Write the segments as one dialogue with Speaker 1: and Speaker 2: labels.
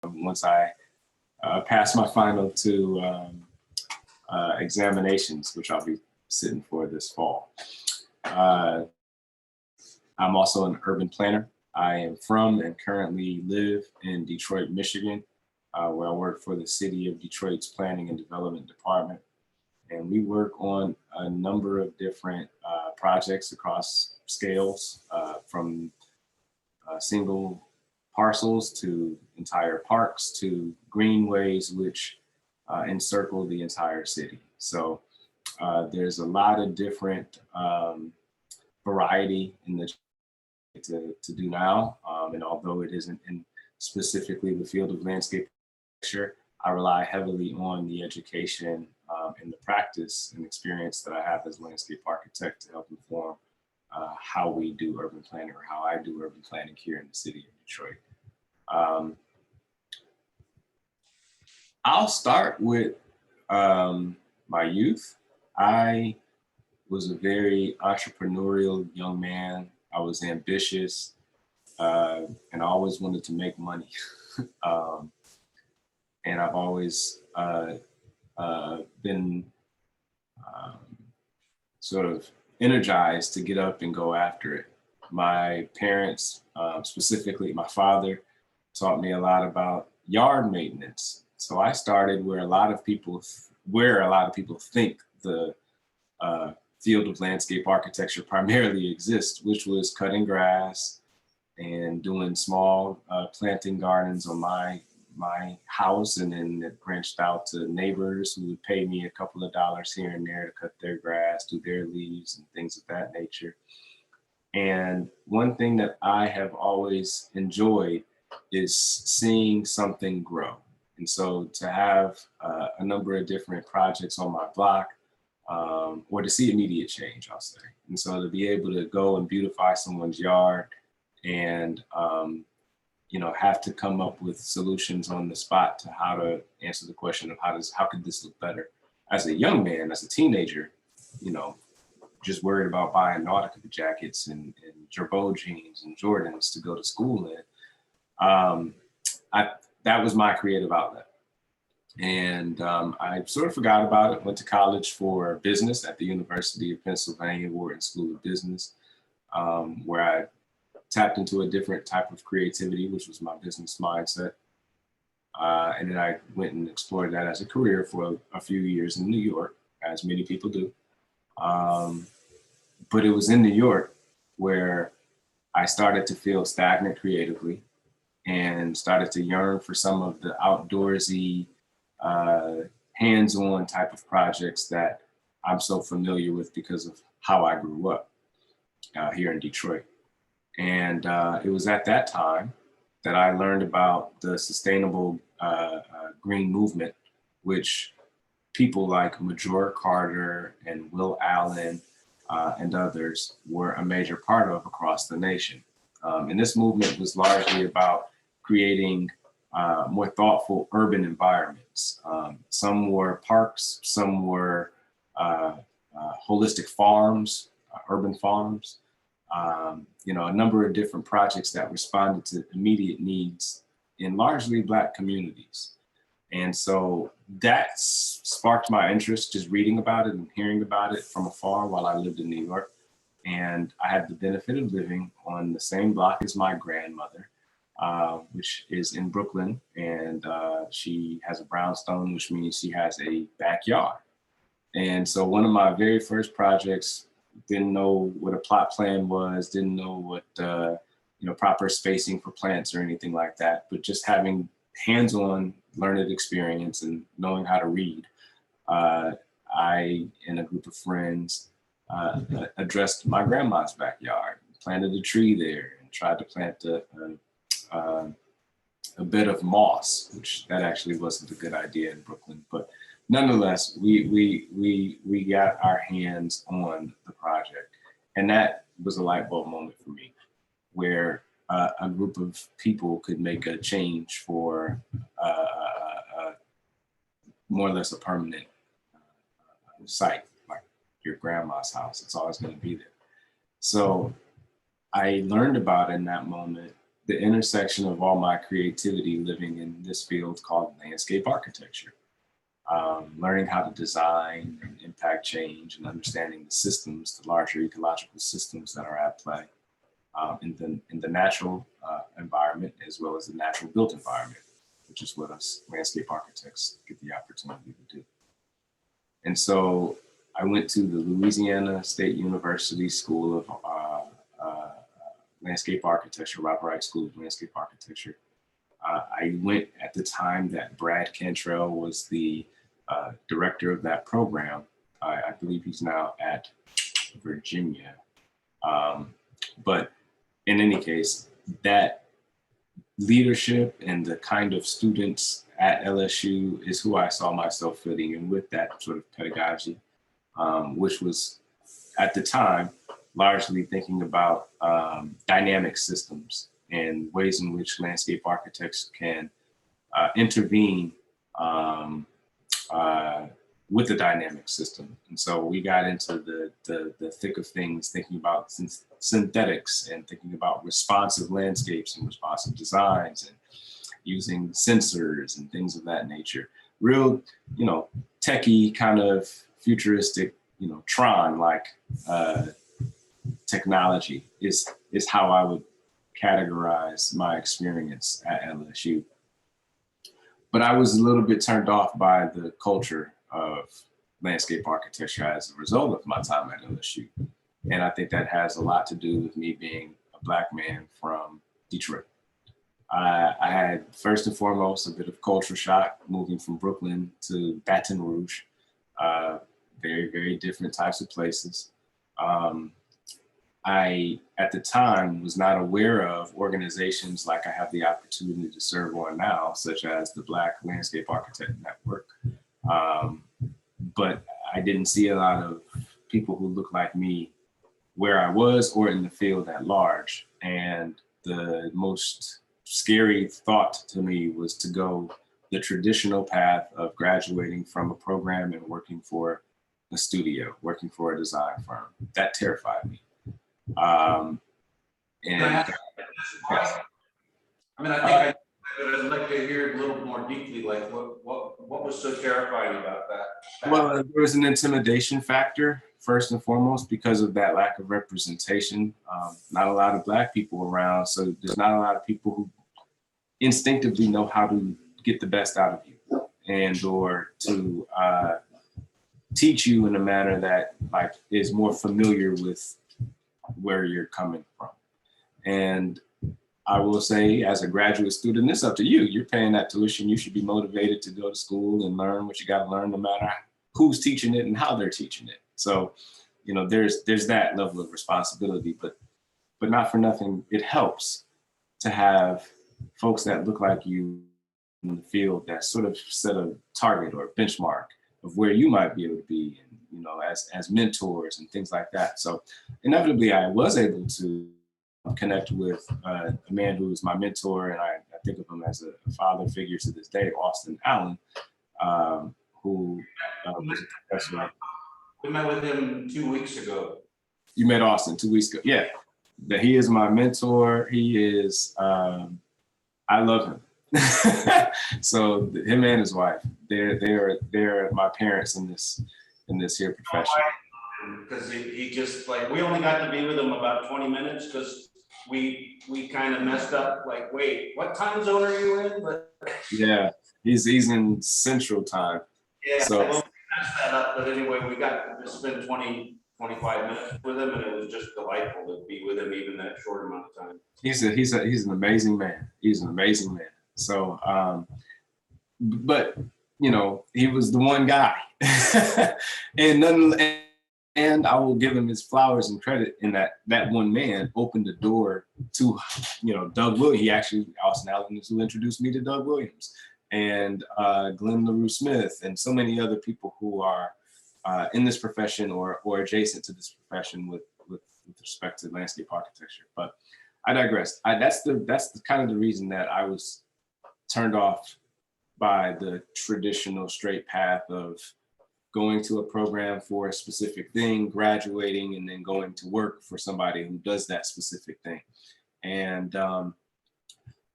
Speaker 1: once I pass my final two examinations, which I'll be sitting for this fall. Uh, I'm also an urban planner. I am from and currently live in Detroit, Michigan, where I work for the City of Detroit's Planning and Development Department. And we work on a number of different projects across scales, from single parcels to entire parks to greenways, which encircle the entire city. So there's a lot of different variety in the to do now. And although it isn't in specifically the field of landscape architecture, I rely heavily on the education and the practice and experience that I have as a landscape architect to help inform how we do urban planning, or how I do urban planning here in the city of Detroit. I'll start with my youth. I was a very entrepreneurial young man. I was ambitious, and I always wanted to make money. And I've always been sort of energized to get up and go after it. My parents, specifically my father, taught me a lot about yard maintenance. So I started where a lot of people think the field of landscape architecture primarily exists, which was cutting grass and doing small planting gardens on my house, and then it branched out to neighbors who would pay me a couple of dollars here and there to cut their grass, do their leaves and things of that nature. And one thing that I have always enjoyed is seeing something grow. And so to have a number of different projects on my block, or to see immediate change, I'll say. And so to be able to go and beautify someone's yard and have to come up with solutions on the spot to how to answer the question of how could this look better. As a young man, as a teenager, just worried about buying Nautica jackets and Girbaud jeans and Jordans to go to school in. That was my creative outlet. And I sort of forgot about it, went to college for business at the University of Pennsylvania Wharton School of Business, where I tapped into a different type of creativity, which was my business mindset. And then I went and explored that as a career for a few years in New York, as many people do. But it was in New York where I started to feel stagnant creatively and started to yearn for some of the outdoorsy, hands-on type of projects that I'm so familiar with because of how I grew up here in Detroit. And it was at that time that I learned about the sustainable green movement, which people like Majora Carter and Will Allen and others were a major part of across the nation. And this movement was largely about creating more thoughtful urban environments. Some were parks, some were holistic farms, urban farms. A number of different projects that responded to immediate needs in largely Black communities. And so that sparked my interest, just reading about it and hearing about it from afar while I lived in New York. And I had the benefit of living on the same block as my grandmother, which is in Brooklyn. And she has a brownstone, which means she has a backyard. And so one of my very first projects, didn't know what a plot plan was, didn't know what proper spacing for plants or anything like that, but just having hands-on learned experience and knowing how to read, I and a group of friends addressed my grandma's backyard, planted a tree there, and tried to plant a bed of moss, which that actually wasn't a good idea in Brooklyn, but nonetheless, we got our hands on the project. And that was a light bulb moment for me, where a group of people could make a change for more or less a permanent site, like your grandma's house. It's always going to be there. So I learned about in that moment the intersection of all my creativity living in this field called landscape architecture. Learning how to design and impact change and understanding the systems, the larger ecological systems that are at play in the natural environment as well as the natural built environment, which is what us landscape architects get the opportunity to do. And so I went to the Louisiana State University School of Landscape Architecture, Robert Wright School of Landscape Architecture. I went at the time that Brad Cantrell was the director of that program. I believe he's now at Virginia. But in any case, that leadership and the kind of students at LSU is who I saw myself fitting in with that sort of pedagogy, which was at the time largely thinking about dynamic systems and ways in which landscape architects can intervene with the dynamic system. And so we got into the thick of things, thinking about synthetics and thinking about responsive landscapes and responsive designs and using sensors and things of that nature. Real, techie kind of futuristic, Tron-like technology is how I would categorize my experience at LSU. But I was a little bit turned off by the culture of landscape architecture as a result of my time at LSU. And I think that has a lot to do with me being a Black man from Detroit. I had first and foremost a bit of culture shock moving from Brooklyn to Baton Rouge. Very, very different types of places. I, at the time, was not aware of organizations like I have the opportunity to serve on now, such as the Black Landscape Architect Network. But I didn't see a lot of people who look like me where I was or in the field at large. And the most scary thought to me was to go the traditional path of graduating from a program and working for a studio, working for a design firm. That terrified me.
Speaker 2: I think I'd like to hear a little more deeply, like what was so terrifying about that?
Speaker 1: Well, there was an intimidation factor, first and foremost, because of that lack of representation. Not a lot of Black people around, so there's not a lot of people who instinctively know how to get the best out of you and or to teach you in a manner that is more familiar with where you're coming from. And I will say, as a graduate student, it's up to you. You're paying that tuition. You should be motivated to go to school and learn what you got to learn, no matter who's teaching it and how they're teaching it. So, there's that level of responsibility, but not for nothing, it helps to have folks that look like you in the field that sort of set a target or a benchmark of where you might be able to be, and as mentors and things like that. So inevitably, I was able to connect with a man who was my mentor, and I think of him as a father figure to this day, Austin Allen, who was a professor.
Speaker 2: We met with him 2 weeks ago.
Speaker 1: You met Austin 2 weeks ago, yeah. That he is my mentor. He is, I love him. So him and his wife, they're my parents in this here profession.
Speaker 2: Because he just we only got to be with him about 20 minutes because we kind of messed up. Like, wait, what time zone are you in? But
Speaker 1: yeah, he's in Central Time.
Speaker 2: Yeah,
Speaker 1: so
Speaker 2: we messed that up. But anyway, we got to spend 20-25 minutes with him, and it was just delightful to be with him even that short amount of time.
Speaker 1: He's an amazing man. He's an amazing man. So, but he was the one guy, and I will give him his flowers and credit in that one man opened the door to, Doug Williams. Austin Allen is who introduced me to Doug Williams and Glenn LaRue Smith and so many other people who are in this profession or adjacent to this profession with respect to landscape architecture. But I digress. That's the kind of the reason that I was turned off by the traditional straight path of going to a program for a specific thing, graduating, and then going to work for somebody who does that specific thing. And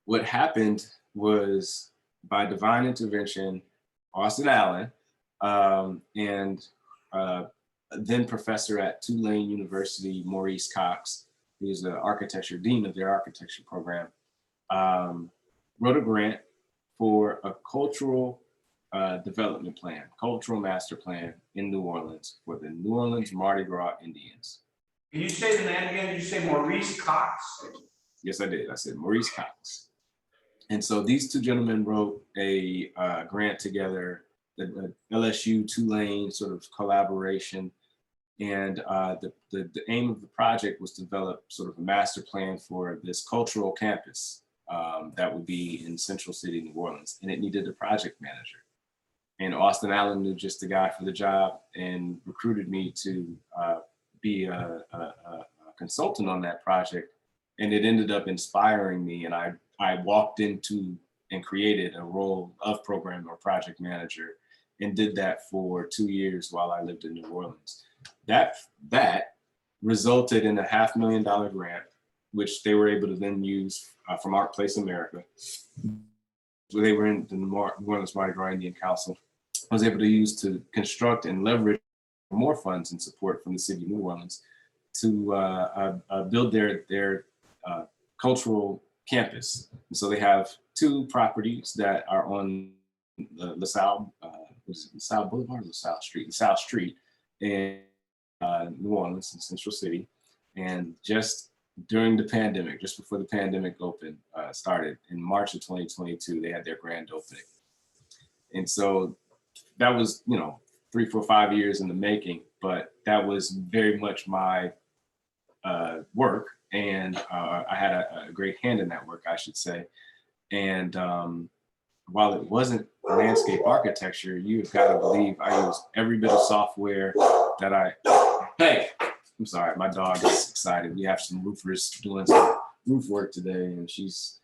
Speaker 1: what happened was, by divine intervention, Austin Allen and then professor at Tulane University, Maurice Cox, who's the architecture dean of their architecture program, wrote a grant for a cultural development plan, cultural master plan in New Orleans for the New Orleans Mardi Gras Indians.
Speaker 2: Can you say the name again? Did you say Maurice Cox?
Speaker 1: Yes, I did. I said Maurice Cox. And so these two gentlemen wrote a grant together, the LSU Tulane sort of collaboration. And the aim of the project was to develop sort of a master plan for this cultural campus that would be in Central City, New Orleans. And it needed a project manager. And Austin Allen knew just the guy for the job and recruited me to be a consultant on that project. And it ended up inspiring me. And I walked into and created a role of program or project manager and did that for 2 years while I lived in New Orleans. That resulted in a $500,000 grant, which they were able to then use from Art Place America. So they were in the New Orleans Mardi Gras Indian Council. I was able to use to construct and leverage more funds and support from the city of New Orleans to build their cultural campus. And so they have 2 properties that are on the LaSalle Boulevard, or LaSalle Street in New Orleans in Central City. And just during the pandemic, just before the pandemic started in March of 2022, they had their grand opening. And so that was, 3, 4, 5 years in the making, but that was very much my work. And I had a great hand in that work, I should say. And while it wasn't landscape architecture, you've got to believe I used every bit of software that hey, I'm sorry, my dog is excited. We have some roofers doing some roof work today, and she's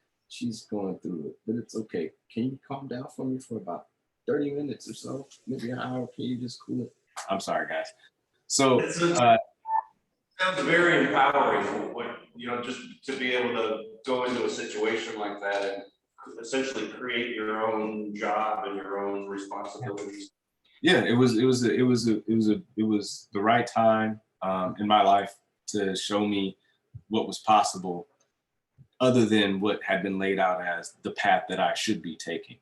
Speaker 1: going through it, but it's okay. Can you calm down for me for about 30 minutes or so, maybe an hour? Can you just cool it? I'm sorry, guys. So
Speaker 2: sounds very empowering, just to be able to go into a situation like that and essentially create your own job and your own responsibilities.
Speaker 1: Yeah, it was the right time in my life to show me what was possible, other than what had been laid out as the path that I should be taking.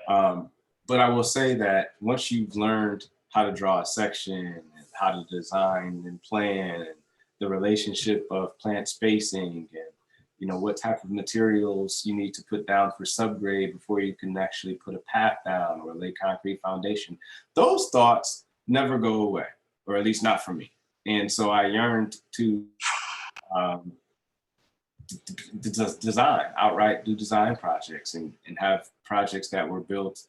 Speaker 1: But I will say that once you've learned how to draw a section and how to design and plan, and the relationship of plant spacing, and what type of materials you need to put down for subgrade before you can actually put a path down or lay concrete foundation, those thoughts never go away, or at least not for me. And so I yearned to do design projects and have projects that were built,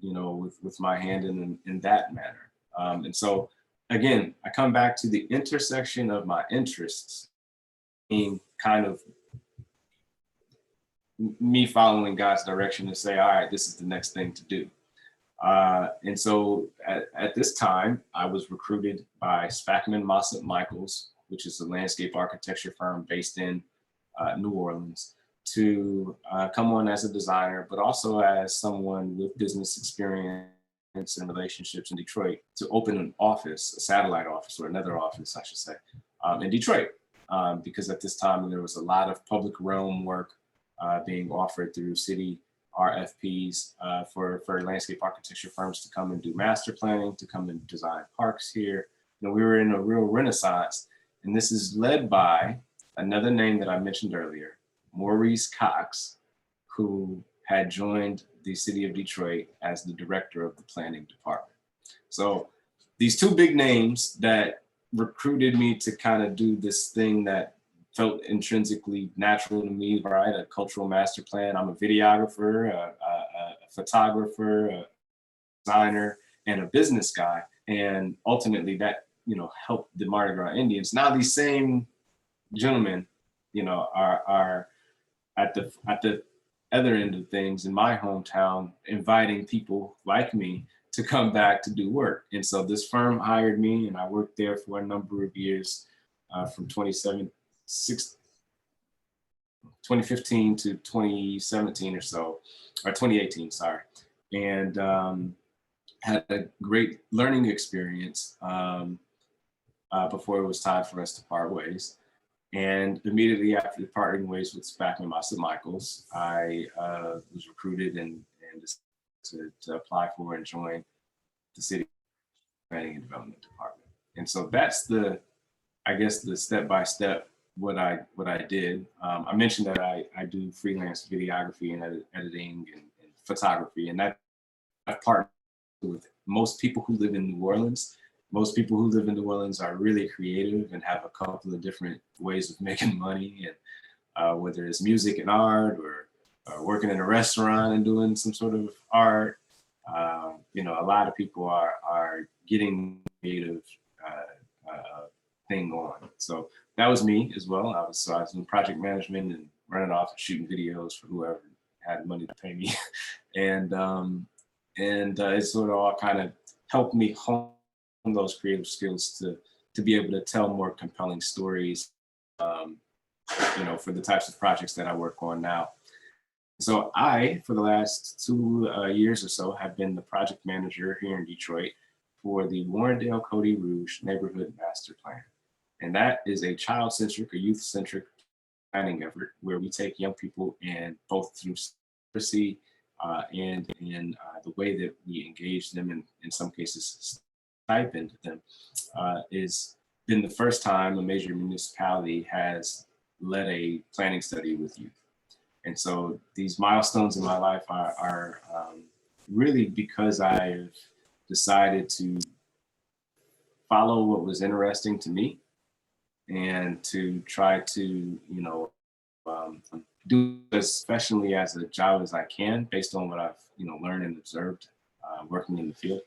Speaker 1: with my hand in that manner. And so again, I come back to the intersection of my interests being kind of me following God's direction to say, all right, this is the next thing to do. And so at this time, I was recruited by Spackman Mossop Michaels, which is a landscape architecture firm based in New Orleans, to come on as a designer, but also as someone with business experience and relationships in Detroit, to open an office, a satellite office, or another office, I should say, in Detroit. Because at this time, there was a lot of public realm work being offered through city RFPs for landscape architecture firms to come and do master planning, to come and design parks here. We were in a real renaissance, and this is led by another name that I mentioned earlier, Maurice Cox, who had joined the city of Detroit as the director of the planning department. So these 2 big names that recruited me to kind of do this thing that felt intrinsically natural to me, right? A cultural master plan. I'm a videographer, a photographer, a designer, and a business guy. And ultimately that, helped the Mardi Gras Indians. Now these same gentlemen, are at the other end of things in my hometown, inviting people like me to come back to do work. And so this firm hired me, and I worked there for a number of years, from 2016 2015 to 2017 or so, or 2018, sorry. And had a great learning experience before it was time for us to part ways. And immediately after parting ways with Spackman Master Michaels, I was recruited and to apply for and join the city planning and development department. And so that's the, I guess, the step-by-step what I did. I mentioned that I do freelance videography and editing and photography, and that I've partnered with most people who live in New Orleans. Most people who live in New Orleans are really creative and have a couple of different ways of making money, and whether it's music and art or working in a restaurant and doing some sort of art. You know, a lot of people are getting creative thing going. So that was me as well. I was doing project management and running off and shooting videos for whoever had money to pay me, and it sort of all kind of helped me hone those creative skills to be able to tell more compelling stories, you know, for the types of projects that I work on now. So I, for the last 2 years or so, have been the project manager here in Detroit for the Warrendale Cody Rouge Neighborhood Master Plan. And that is a child-centric or youth-centric planning effort where we take young people and both through literacy and in the way that we engage them, and in some cases stipend them, is been the first time a major municipality has led a planning study with youth. And so these milestones in my life are really because I've decided to follow what was interesting to me and to try to, you know, do as professionally as a job as I can based on what I've, you know, learned and observed working in the field,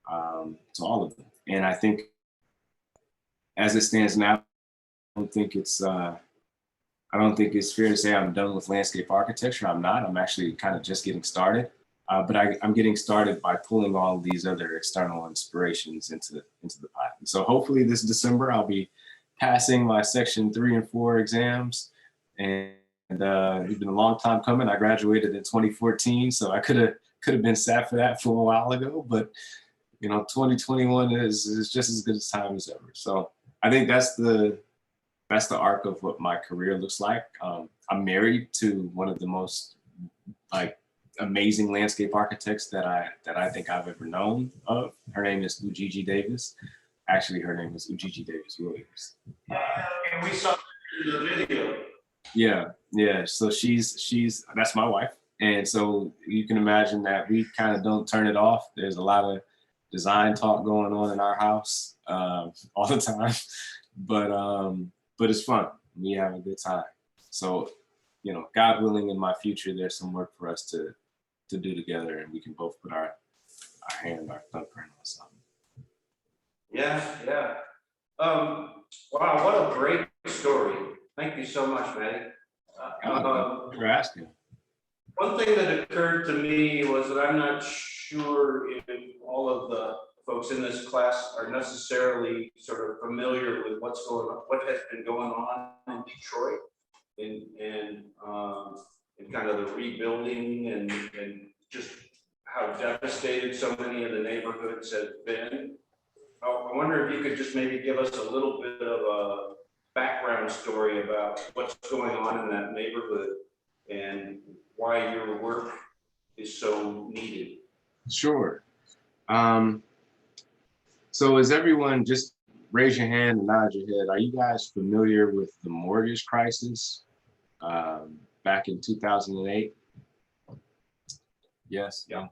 Speaker 1: to all of them. And I think as it stands now, I don't think it's fair to say I'm done with landscape architecture. I'm not. I'm actually kind of just getting started. But I'm getting started by pulling all these other external inspirations into the pot. And so hopefully this December I'll be passing my section 3 and 4 exams. And it's been a long time coming. I graduated in 2014, so I could have been sat for that for a while ago. But you know, 2021 is just as good a time as ever. So I think that's the arc of what my career looks like. I'm married to one of the most like amazing landscape architects that I think I've ever known of. Her name is Ujiji Davis. Actually, her name is Ujiji Davis Williams.
Speaker 2: And we saw in the video.
Speaker 1: Yeah. So she's that's my wife, and so you can imagine that we kind of don't turn it off. There's a lot of design talk going on in our house all the time, but it's fun. We have a good time. So, you know, God willing, in my future, there's some work for us to do together, and we can both put our thumbprint on something.
Speaker 2: Yeah. Wow, what a great story. Thank you so much, Manny.
Speaker 1: Thanks for asking.
Speaker 2: One thing that occurred to me was that I'm not sure if all of the folks in this class are necessarily sort of familiar with what has been going on in Detroit and kind of the rebuilding and just how devastated so many of the neighborhoods have been. I wonder if you could just maybe give us a little bit of a background story about what's going on in that neighborhood and why your work is so needed.
Speaker 1: Sure. So is everyone, just raise your hand and nod your head, are you guys familiar with the mortgage crisis back in 2008? Yes?
Speaker 2: Yeah.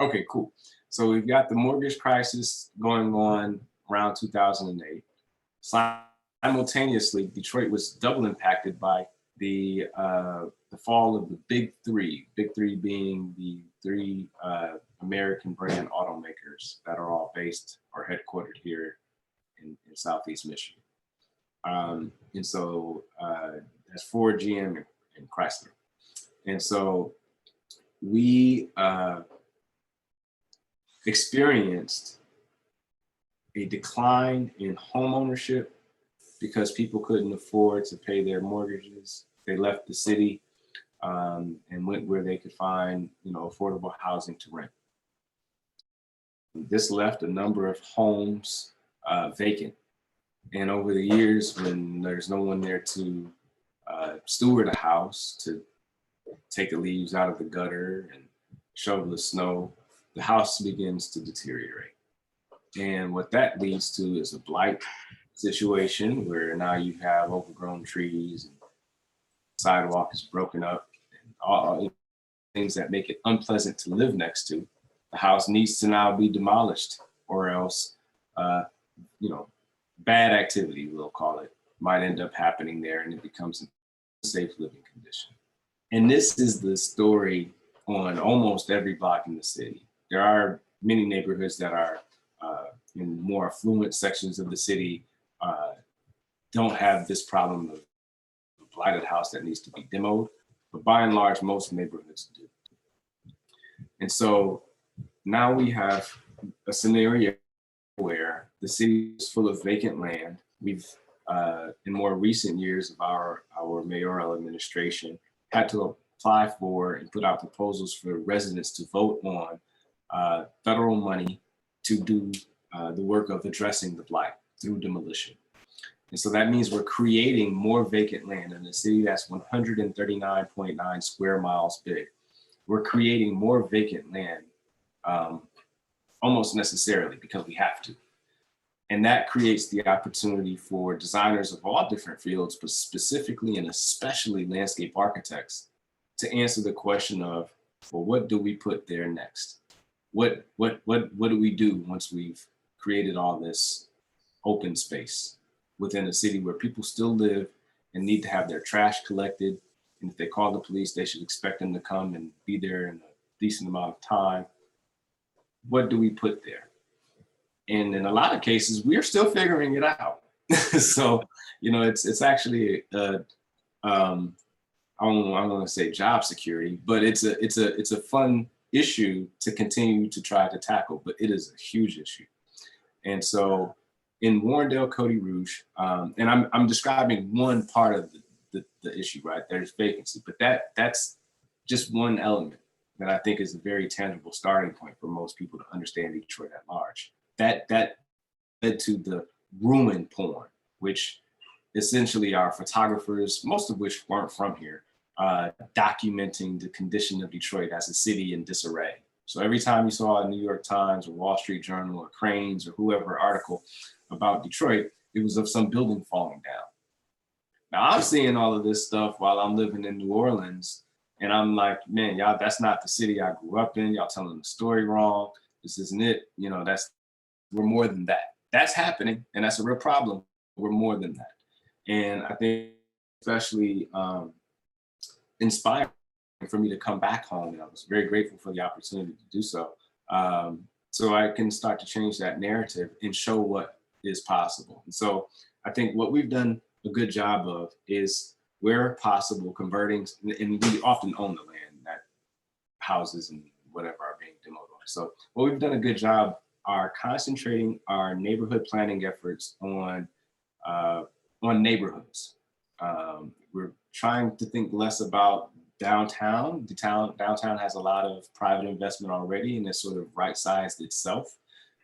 Speaker 1: Okay, cool. So we've got the mortgage crisis going on around 2008. Simultaneously, Detroit was double impacted by the fall of the Big Three. Big Three being the three American brand automakers that are all based or headquartered here in Southeast Michigan. And so that's Ford, GM, and Chrysler. And so we experienced a decline in home ownership because people couldn't afford to pay their mortgages They left the city and went where they could find, affordable housing to rent. This left a number of homes vacant. And over the years, when there's no one there to steward a house, to take the leaves out of the gutter and shovel the snow, the house begins to deteriorate. And what that leads to is a blight situation where now you have overgrown trees and sidewalk is broken up and all things that make it unpleasant to live next to. The house needs to now be demolished, or else, bad activity, we'll call it, might end up happening there, and it becomes an unsafe living condition. And this is the story on almost every block in the city. There are many neighborhoods that are in more affluent sections of the city don't have this problem of a blighted house that needs to be demoed, but by and large, most neighborhoods do. And so now we have a scenario where the city is full of vacant land. We've, in more recent years of our mayoral administration, had to apply for and put out proposals for residents to vote on federal money to do the work of addressing the blight through demolition. And so that means we're creating more vacant land in a city that's 139.9 square miles big. We're creating more vacant land almost necessarily because we have to. And that creates the opportunity for designers of all different fields, but specifically and especially landscape architects, to answer the question of, well, what do we put there next? What do we do once we've created all this open space within a city where people still live and need to have their trash collected? And if they call the police, they should expect them to come and be there in a decent amount of time. What do we put there? And in a lot of cases, we're still figuring it out. So, it's actually I don't want to say job security, but it's a fun issue to continue to try to tackle, but it is a huge issue. And so in Warrendale, Cody Rouge, and I'm describing one part of the issue, right? There's vacancy, but that's just one element that I think is a very tangible starting point for most people to understand Detroit at large. That led to the ruin porn, which essentially are photographers, most of which weren't from here, documenting the condition of Detroit as a city in disarray. So every time you saw a New York Times or Wall Street Journal or Crain's or whoever article about Detroit, it was of some building falling down. Now I'm seeing all of this stuff while I'm living in New Orleans, and I'm like, man, y'all, that's not the city I grew up in. Y'all telling the story wrong. This isn't it. We're more than that. That's happening, and that's a real problem. We're more than that. And I think especially inspiring for me to come back home, and I was very grateful for the opportunity to do so. So I can start to change that narrative and show what is possible. And so I think what we've done a good job of is, where possible, converting, and we often own the land that houses and whatever are being demoed on. So what we've done a good job are concentrating our neighborhood planning efforts on neighborhoods. We're trying to think less about downtown. Downtown has a lot of private investment already, and it's sort of right-sized itself.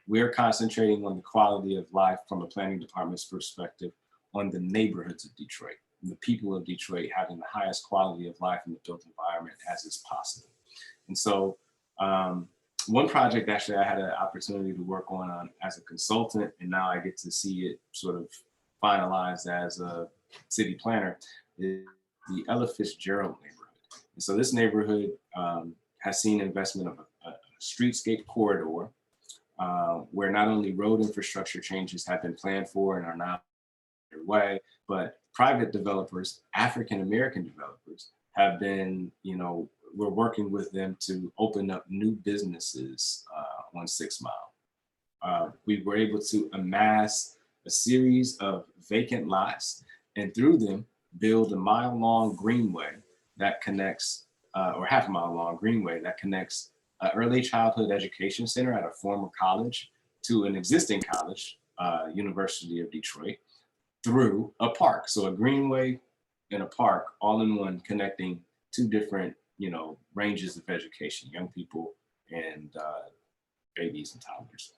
Speaker 1: We're concentrating on the quality of life from a planning department's perspective on the neighborhoods of Detroit, and the people of Detroit having the highest quality of life in the built environment as is possible. And so one project actually I had an opportunity to work on as a consultant, and now I get to see it sort of finalized as a city planner, is the Ella Fitzgerald neighborhood. And so this neighborhood has seen investment of a streetscape corridor where not only road infrastructure changes have been planned for and are now underway, but private developers, African-American developers, have been, we're working with them to open up new businesses on 6 Mile. We were able to amass a series of vacant lots, and through them build a mile-long greenway that connects, or half-a-mile-long greenway that connects an early childhood education center at a former college to an existing college, University of Detroit, through a park. So a greenway in a park, all in one, connecting two different, ranges of education, young people and babies and toddlers.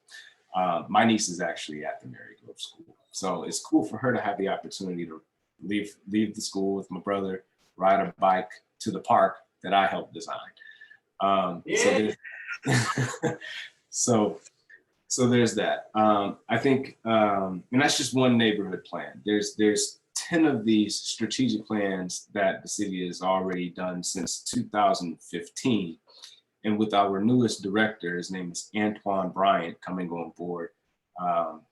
Speaker 1: My niece is actually at the Mary Grove School, so it's cool for her to have the opportunity to leave the school with my brother, ride a bike to the park that I helped design.
Speaker 2: Yeah.
Speaker 1: So so there's that. I think, and that's just one neighborhood plan. There's 10 of these strategic plans that the city has already done since 2015. And with our newest director, his name is Antoine Bryant, coming on board. Um,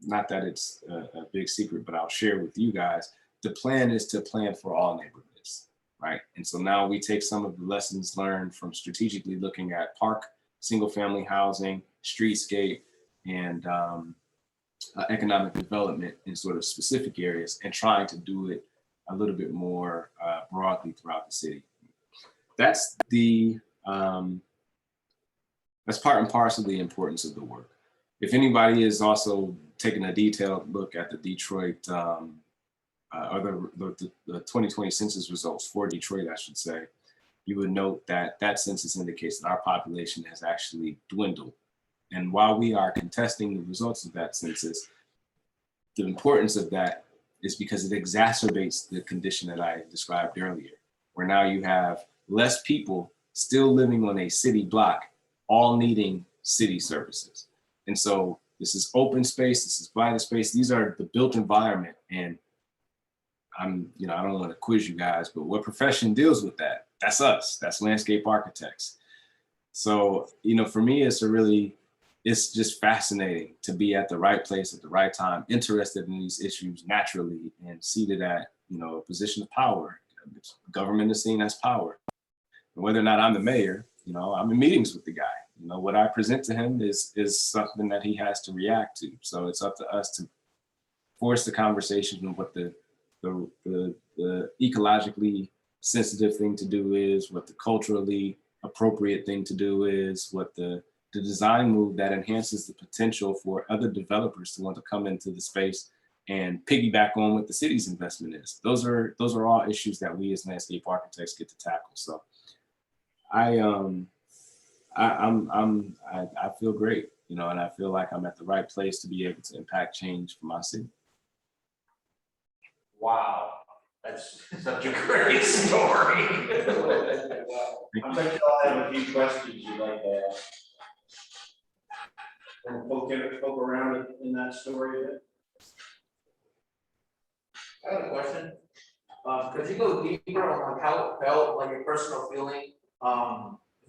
Speaker 1: Not that it's a big secret, but I'll share with you guys. The plan is to plan for all neighborhoods, right? And so now we take some of the lessons learned from strategically looking at park, single family housing, streetscape, and economic development in sort of specific areas, and trying to do it a little bit more broadly throughout the city. That's the that's part and parcel of the importance of the work. If anybody is also taking a detailed look at the Detroit or the 2020 census results for Detroit, I should say, you would note that that census indicates that our population has actually dwindled. And while we are contesting the results of that census, the importance of that is because it exacerbates the condition that I described earlier, where now you have less people still living on a city block, all needing city services. And so this is open space, this is vital space, these are the built environment. And I don't want to quiz you guys, but what profession deals with that? That's us, that's landscape architects. So, for me, it's just fascinating to be at the right place at the right time, interested in these issues naturally, and seated at, a position of power. Government is seen as power. And whether or not I'm the mayor, I'm in meetings with the guy. What I present to him is something that he has to react to. So it's up to us to force the conversation of what the ecologically sensitive thing to do is, what the culturally appropriate thing to do is, what the design move that enhances the potential for other developers to want to come into the space and piggyback on what the city's investment is. Those are all issues that we as landscape architects get to tackle. So I feel great, and I feel like I'm at the right place to be able to impact change for my city.
Speaker 2: Wow, that's such a great story. I bet y'all have a few questions you'd like to ask. Poke around in that story a bit.
Speaker 3: I have a question. Could you go deeper on like how it felt, like your personal feeling,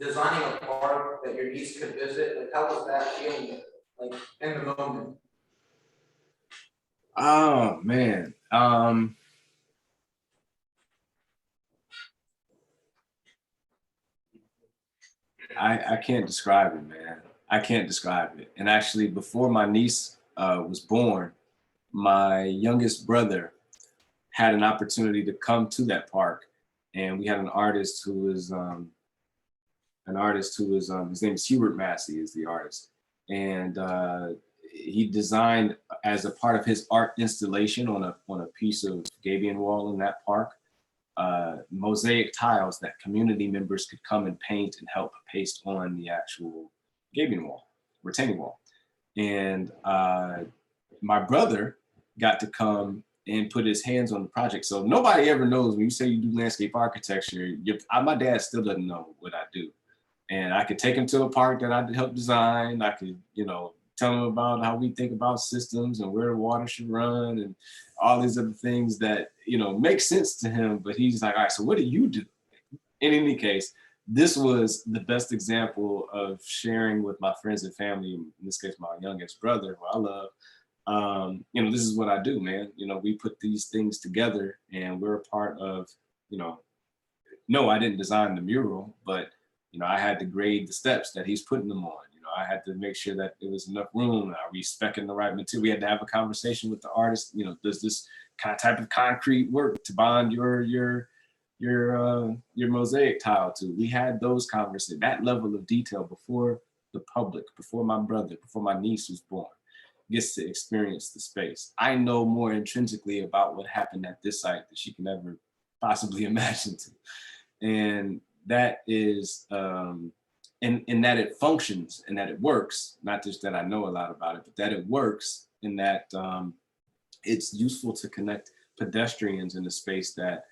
Speaker 3: designing a park that your niece could visit? Like how was that feeling, like in the moment?
Speaker 1: Oh man. I can't describe it, man. I can't describe it. And actually, before my niece was born, my youngest brother had an opportunity to come to that park, and we had an artist who was his name is Hubert Massey, is the artist, and he designed, as a part of his art installation on a piece of gabion wall in that park, mosaic tiles that community members could come and paint and help paste on the actual gabion wall, retaining wall. And my brother got to come and put his hands on the project. So nobody ever knows when you say you do landscape architecture, my dad still doesn't know what I do. And I could take him to a park that I helped design. I could, tell him about how we think about systems and where the water should run and all these other things that, make sense to him. But he's like, all right, so what do you do? In any case, this was the best example of sharing with my friends and family, in this case, my youngest brother, who I love. This is what I do, man. We put these things together and we're a part of, no, I didn't design the mural, but, I had to grade the steps that he's putting them on. I had to make sure that there was enough room. Are we speccing the right material? We had to have a conversation with the artist. Does this kind of type of concrete work to bond your mosaic tile to? We had those conversations, that level of detail before the public, before my brother, before my niece was born, gets to experience the space. I know more intrinsically about what happened at this site than she can ever possibly imagine to. And that is, and that it functions and that it works, not just that I know a lot about it, but that it works in that it's useful to connect pedestrians in a space that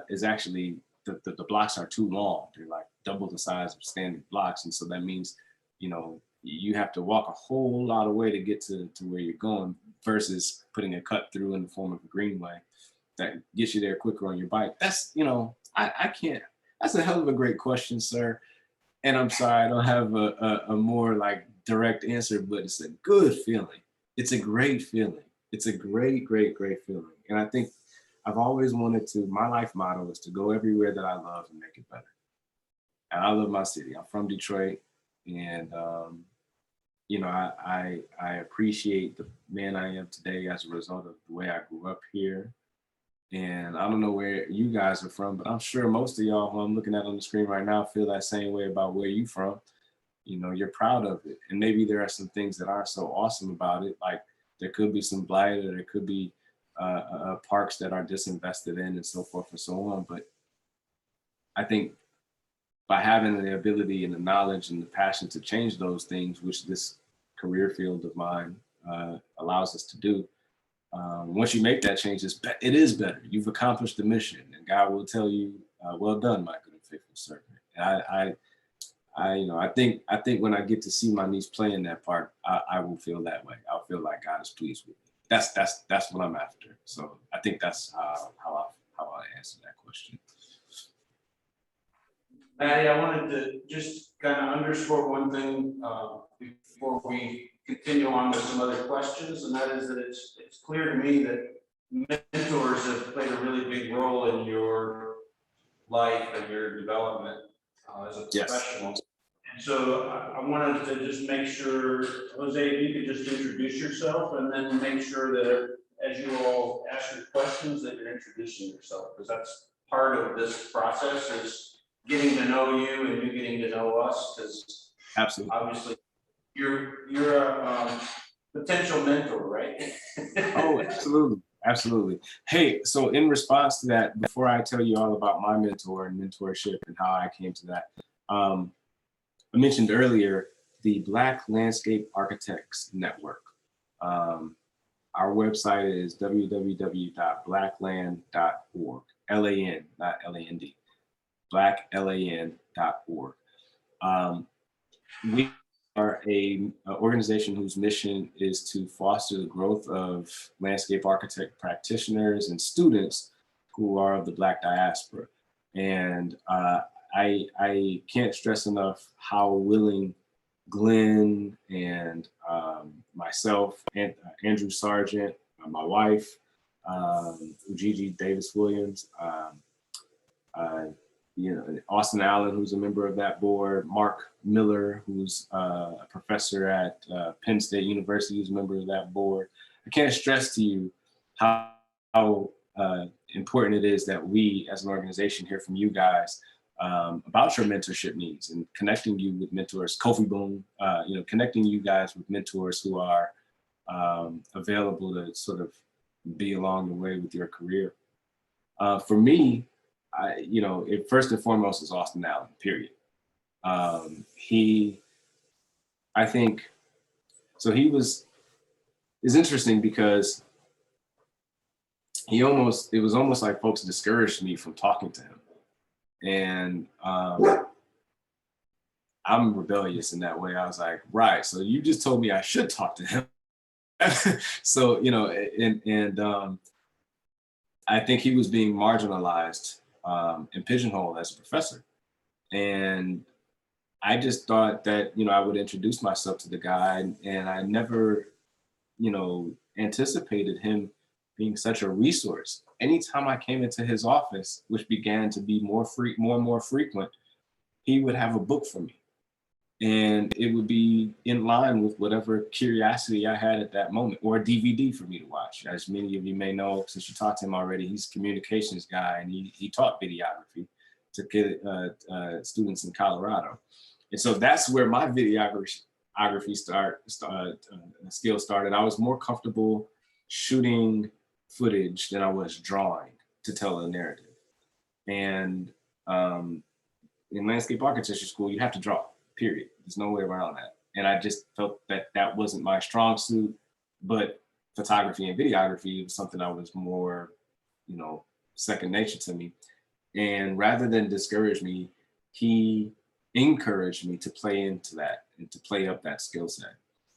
Speaker 1: is actually, the blocks are too long. They're like double the size of standard blocks. And so that means, you know, you have to walk a whole lot of way to get to where you're going versus putting a cut through in the form of a greenway that gets you there quicker on your bike. That's, you know, I can't, that's a hell of a great question, sir. And I'm sorry, I don't have a more like direct answer, but it's a good feeling. It's a great feeling. It's a great, great, great feeling. And I think I've always wanted to, my life motto is to go everywhere that I love and make it better. And I love my city. I'm from Detroit. And, you know, I appreciate the man I am today as a result of the way I grew up here. And I don't know where you guys are from, but I'm sure most of y'all who I'm looking at on the screen right now feel that same way about where you from. You know, you're proud of it. And maybe there are some things that aren't so awesome about it. Like there could be some blight, or there could be parks that are disinvested in and so forth and so on. But I think by having the ability and the knowledge and the passion to change those things, which this career field of mine allows us to do, once you make that change, it is better. You've accomplished the mission, and God will tell you, "Well done, my good and faithful servant." And you know, I think when I get to see my niece play in that part, I will feel that way. I'll feel like God is pleased with me. That's what I'm after. So I think that's how I answer that question.
Speaker 2: Maddie, I wanted to just kind of underscore one thing before we continue on with some other questions, and that is that it's clear to me that mentors have played a really big role in your life and your development as a professional. Yes. And so I wanted to just make sure, Jose, if you could just introduce yourself, and then make sure that as you all ask your questions that you're introducing yourself, because that's part of this process, is getting to know you and you getting to know us, because
Speaker 1: absolutely,
Speaker 2: obviously you're a potential mentor, right?
Speaker 1: Oh, absolutely. Absolutely. Hey, so in response to that, before I tell you all about my mentor and mentorship and how I came to that, I mentioned earlier the Black Landscape Architects Network. Our website is www.blackland.org, LAN, not LAND, blacklan.org. We are an organization whose mission is to foster the growth of landscape architect practitioners and students who are of the Black diaspora. And I can't stress enough how willing Glenn and myself, and Andrew Sargent, my wife, Ujiji Davis Williams, you know, Austin Allen, who's a member of that board, Mark Miller, who's a professor at Penn State University, who's a member of that board. I can't stress to you how important it is that we as an organization hear from you guys about your mentorship needs and connecting you with mentors. Kofi Boom, you know, connecting you guys with mentors who are available to sort of be along the way with your career. For me, you know, it first and foremost is Austin Allen, period. I think, so it's interesting because it was almost like folks discouraged me from talking to him. And I'm rebellious in that way. I was like, right, so you just told me I should talk to him. So, you know, and I think he was being marginalized and pigeonholed as a professor. And I just thought that, you know, I would introduce myself to the guy, and I never, you know, anticipated him being such a resource. Anytime I came into his office, which began to be more and more frequent, he would have a book for me. And it would be in line with whatever curiosity I had at that moment, or a DVD for me to watch. As many of you may know, since you talked to him already, he's a communications guy, and he taught videography to students in Colorado. And so that's where my videography skill started. I was more comfortable shooting footage than I was drawing to tell a narrative. And in landscape architecture school, you have to draw, period. There's no way around that. And I just felt that that wasn't my strong suit, but photography and videography was something I was more, you know, second nature to me. And rather than discourage me, he encouraged me to play into that and to play up that skill set.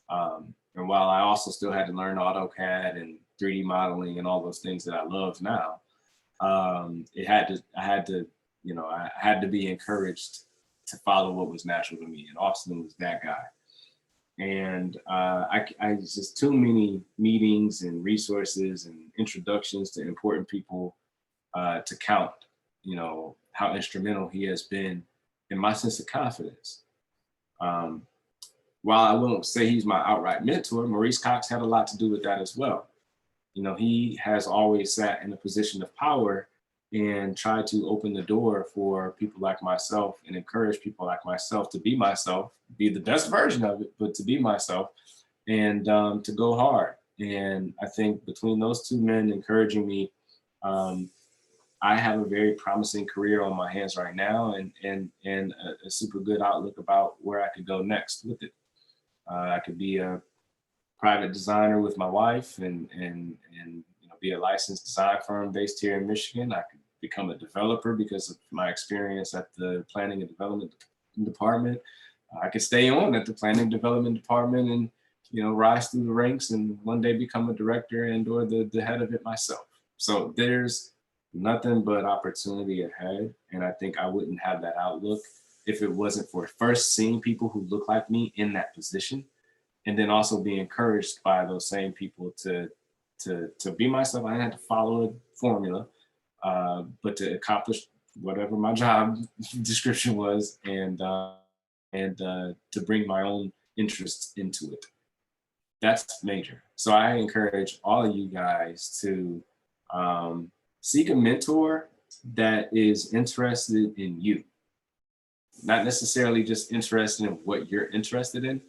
Speaker 1: And while I also still had to learn AutoCAD and 3D modeling and all those things that I love now, I had to, you know, I had to be encouraged to follow what was natural to me. And Austin was that guy. And I just too many meetings and resources and introductions to important people to count, you know, how instrumental he has been in my sense of confidence. While I won't say he's my outright mentor, Maurice Cox had a lot to do with that as well. You know, he has always sat in a position of power and tried to open the door for people like myself and encourage people like myself to be myself, be the best version of it, but to be myself and to go hard. And I think between those two men encouraging me, I have a very promising career on my hands right now and a super good outlook about where I could go next with it. I could be a private designer with my wife and you know, be a licensed design firm based here in Michigan. I could become a developer because of my experience at the planning and development department. I could stay on at the planning and development department and, you know, rise through the ranks and one day become a director and or the head of it myself. So there's nothing but opportunity ahead. And I think I wouldn't have that outlook if it wasn't for first seeing people who look like me in that position, and then also be encouraged by those same people to be myself. I didn't have to follow a formula, but to accomplish whatever my job description was, and to bring my own interests into it. That's major. So I encourage all of you guys to seek a mentor that is interested in you, not necessarily just interested in what you're interested in.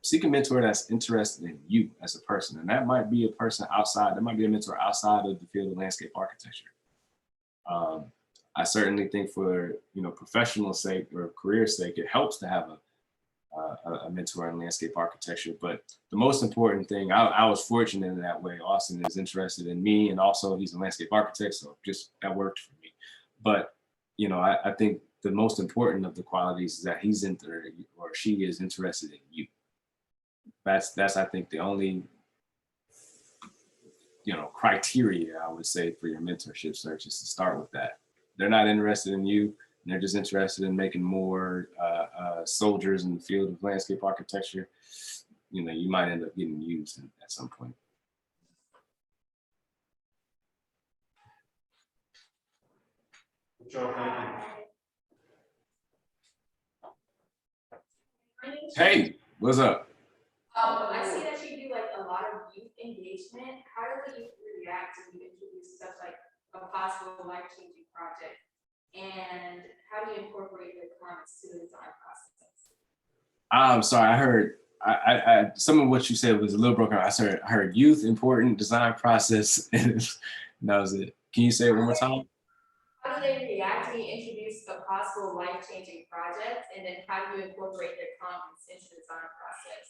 Speaker 1: Seek a mentor that's interested in you as a person. And that might be a person outside, that might be a mentor outside of the field of landscape architecture. I certainly think for, you know, professional sake or career sake, it helps to have a mentor in landscape architecture. But the most important thing, I was fortunate in that way. Austin is interested in me, and also he's a landscape architect, so just that worked for me. But, you know, I think the most important of the qualities is that he's or she is interested in you. That's I think the only, you know, criteria I would say for your mentorship search is to start with that. They're not interested in you. They're just interested in making more soldiers in the field of landscape architecture. You know, you might end up getting used at some point.
Speaker 2: Joe, thank you.
Speaker 1: Hey, what's up?
Speaker 4: I see that you do like a lot of youth engagement. How do the youth react when you introduce such like a possible life-changing project? And how do you incorporate their comments to the design process?
Speaker 1: I'm sorry, I heard some of what you said was a little broken. I heard youth, important, design process, and that was it. Can you say it one more time?
Speaker 4: How do they react when you introduce a possible life-changing project? And then how do you incorporate their comments into the design process?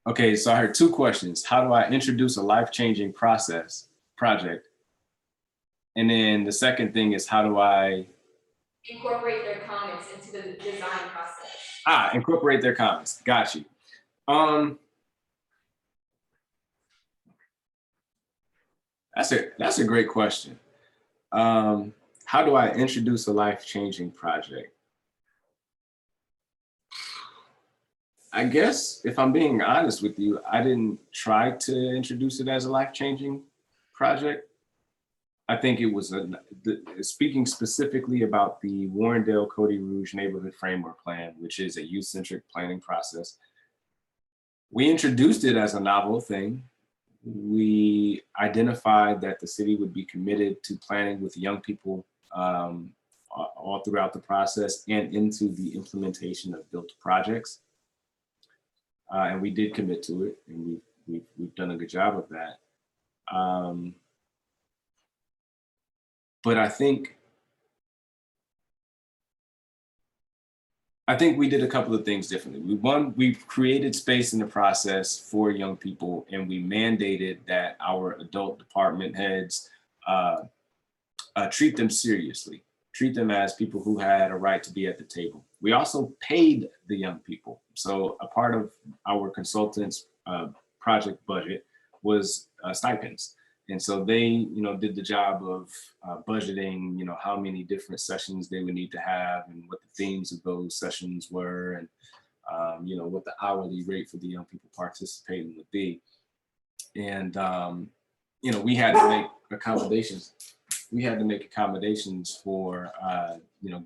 Speaker 1: Okay, so I heard two questions. How do I introduce a life-changing project? And then the second thing is, how do I
Speaker 4: Incorporate their comments into the design process.
Speaker 1: Incorporate their comments. Got you. That's a great question. How do I introduce a life-changing project? I guess if I'm being honest with you, I didn't try to introduce it as a life-changing project. I think it was speaking specifically about the Warrendale Cody Rouge Neighborhood Framework Plan, which is a youth-centric planning process. We introduced it as a novel thing. We identified that the city would be committed to planning with young people all throughout the process and into the implementation of built projects. And we did commit to it, and we've done a good job of that. But I think we did a couple of things differently. We created space in the process for young people, and we mandated that our adult department heads treat them seriously, treat them as people who had a right to be at the table. We also paid the young people. So a part of our consultants' project budget was stipends. And so they, did the job of budgeting, how many different sessions they would need to have and what the themes of those sessions were, and what the hourly rate for the young people participating would be. And we had to make accommodations. We had to make accommodations for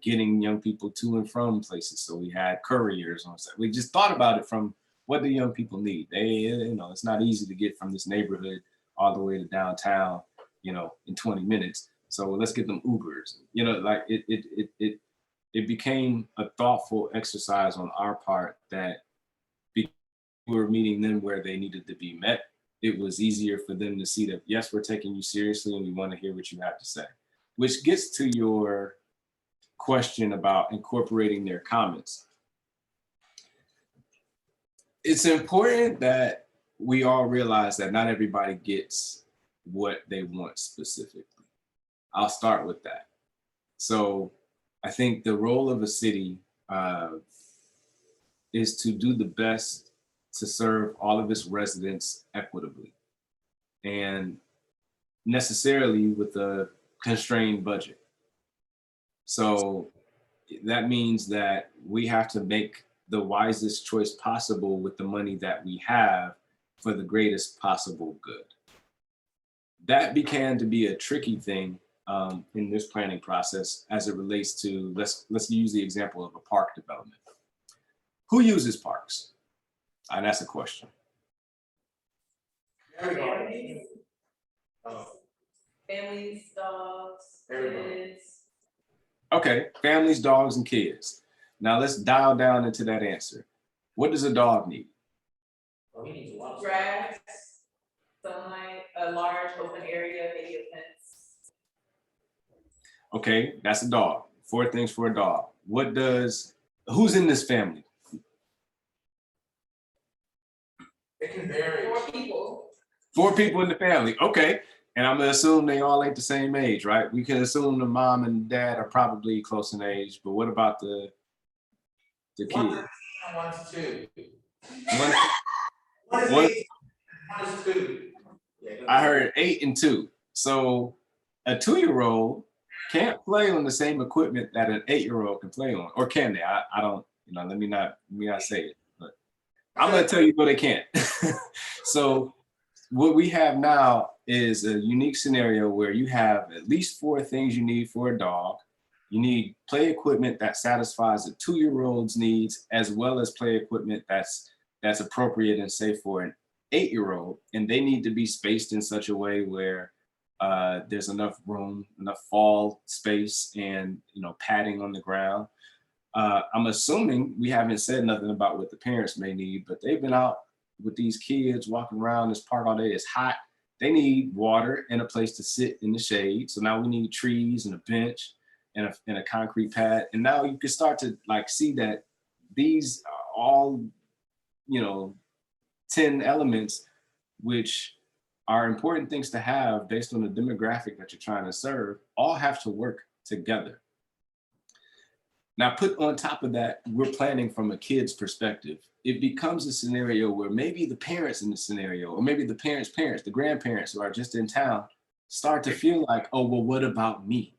Speaker 1: getting young people to and from places. So we had couriers on set. We just thought about it from what do young people need. They, it's not easy to get from this neighborhood all the way to downtown, in 20 minutes. So let's get them Ubers. Like it became a thoughtful exercise on our part that we were meeting them where they needed to be met. It was easier for them to see that, yes, we're taking you seriously and we want to hear what you have to say, which gets to your question about incorporating their comments. It's important that we all realize that not everybody gets what they want specifically. I'll start with that. So I think the role of a city is to do the best to serve all of its residents equitably, and necessarily with a constrained budget. So that means that we have to make the wisest choice possible with the money that we have for the greatest possible good. That began to be a tricky thing in this planning process as it relates to, let's use the example of a park development. Who uses parks? And that's a question.
Speaker 3: Everybody.
Speaker 4: Families, dogs,
Speaker 3: Everybody.
Speaker 4: kids.
Speaker 1: Okay, families, dogs, and kids. Now let's dial down into that answer. What does a dog need?
Speaker 3: He needs a lot of stuff.
Speaker 4: Grass, sunlight, a large open area, maybe a fence.
Speaker 1: Okay, that's a dog. 4 things for a dog. Who's in this family?
Speaker 3: It can vary.
Speaker 4: 4 people.
Speaker 1: 4 people in the family. Okay. And I'm gonna assume they all ain't the same age, right? We can assume the mom and dad are probably close in age, but what about the kid?
Speaker 3: 1's 2.
Speaker 1: One,
Speaker 3: 1 is
Speaker 1: One-
Speaker 3: 8. 1 is 2. Yeah,
Speaker 1: I heard 8 and 2. So a 2-year-old can't play on the same equipment that an 8-year-old can play on, or can they? I don't, let me not say it, but I'm gonna tell you what they can't. So what we have now is a unique scenario where you have at least 4 things you need for a dog. You need play equipment that satisfies a 2-year-old's needs, as well as play equipment that's appropriate and safe for an 8-year-old. And they need to be spaced in such a way where there's enough room, enough fall space, and padding on the ground. I'm assuming we haven't said nothing about what the parents may need, but they've been out with these kids walking around this park all day. It's hot. They need water and a place to sit in the shade. So now we need trees and a bench and a concrete pad. And now you can start to see that these are all, 10 elements, which are important things to have based on the demographic that you're trying to serve, all have to work together. Now, put on top of that, we're planning from a kid's perspective. It becomes a scenario where maybe the parents in the scenario, or maybe the parents' parents, the grandparents who are just in town, start to feel like, oh, well, what about me?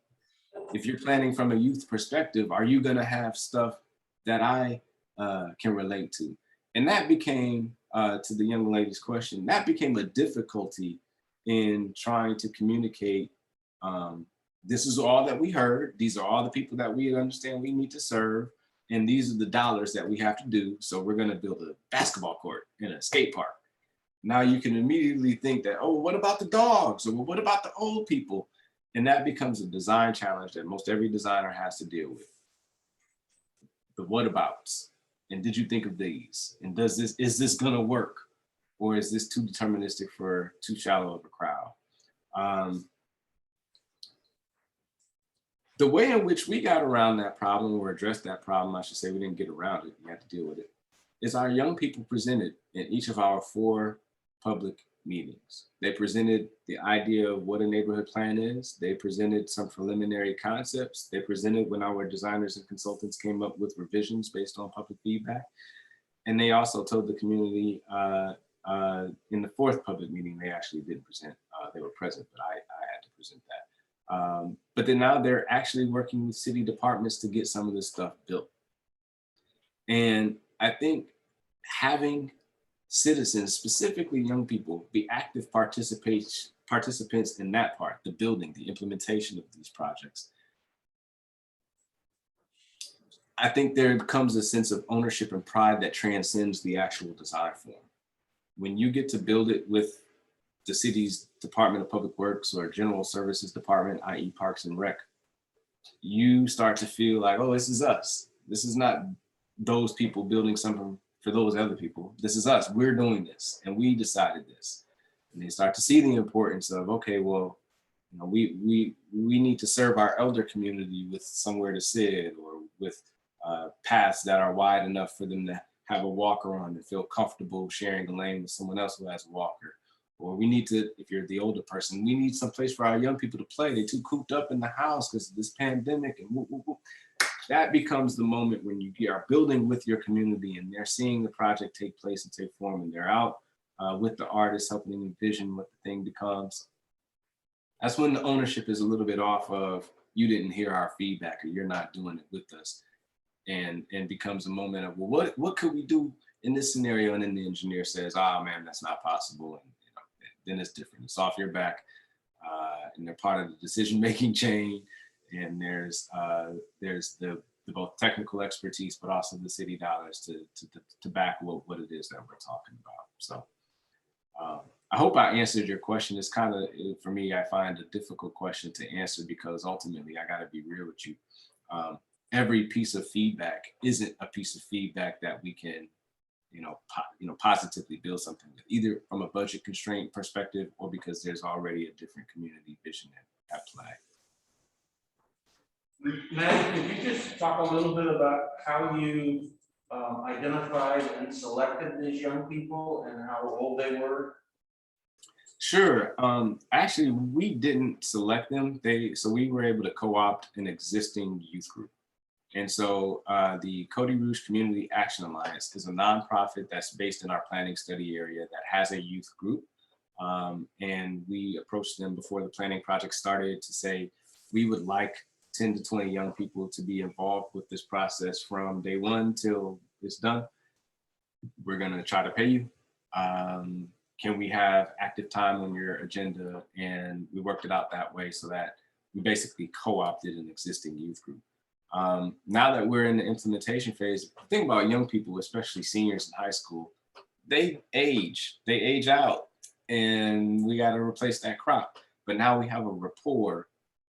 Speaker 1: If you're planning from a youth perspective, are you gonna have stuff that I can relate to? And that became, to the young lady's question, that became a difficulty in trying to communicate. This is all that we heard. These are all the people that we understand we need to serve. And these are the dollars that we have to do. So we're gonna build a basketball court and a skate park. Now you can immediately think that, oh, what about the dogs? Or what about the old people? And that becomes a design challenge that most every designer has to deal with. The whatabouts. And did you think of these? And is this gonna work? Or is this too deterministic for too shallow of a crowd? The way in which we got around that problem or addressed that problem, I should say, we didn't get around it, we had to deal with it, is our young people presented in each of our 4 public meetings. They presented the idea of what a neighborhood plan is. They presented some preliminary concepts. They presented when our designers and consultants came up with revisions based on public feedback. And they also told the community in the 4th public meeting, they actually did present. They were present, but I had to present that. But then now they're actually working with city departments to get some of this stuff built. And I think having citizens, specifically young people, be active participants in that part, the building, the implementation of these projects. I think there comes a sense of ownership and pride that transcends the actual design form. When you get to build it with the city's Department of Public Works or General Services Department, i.e. Parks and Rec, you start to feel like, oh, this is us. This is not those people building something for those other people. This is us. We're doing this, and we decided this. And they start to see the importance of, okay, well, you know, we need to serve our elder community with somewhere to sit, or with paths that are wide enough for them to have a walker on and feel comfortable sharing a lane with someone else who has a walker. Or we need to, if you're the older person, we need some place for our young people to play. They're too cooped up in the house because of this pandemic and whoop, whoop, whoop. That becomes the moment when you are building with your community and they're seeing the project take place and take form, and they're out with the artists helping them envision what the thing becomes. That's when the ownership is a little bit off of, you didn't hear our feedback or you're not doing it with us. And becomes a moment of, well, what could we do in this scenario? And then the engineer says, oh man, that's not possible. And you know, then it's different. It's off your back. And they're part of the decision-making chain. And there's the both technical expertise, but also the city dollars to back what it is that we're talking about. So I hope I answered your question. It's kind of, for me, I find a difficult question to answer because ultimately I got to be real with you. Every piece of feedback isn't a piece of feedback that we can, positively build something with, either from a budget constraint perspective or because there's already a different community vision at play.
Speaker 2: Matt, could you just talk a little bit about how you identified and selected these young people and how old they were?
Speaker 1: Sure. Actually, we didn't select them. So we were able to co-opt an existing youth group. And so the Cody Rouge Community Action Alliance is a nonprofit that's based in our planning study area that has a youth group. And we approached them before the planning project started to say, we would like 10 to 20 young people to be involved with this process from day one till it's done. We're gonna try to pay you. Can we have active time on your agenda? And we worked it out that way so that we basically co-opted an existing youth group. Now that we're in the implementation phase, think about young people, especially seniors in high school, they age out, and we got to replace that crop. But now we have a rapport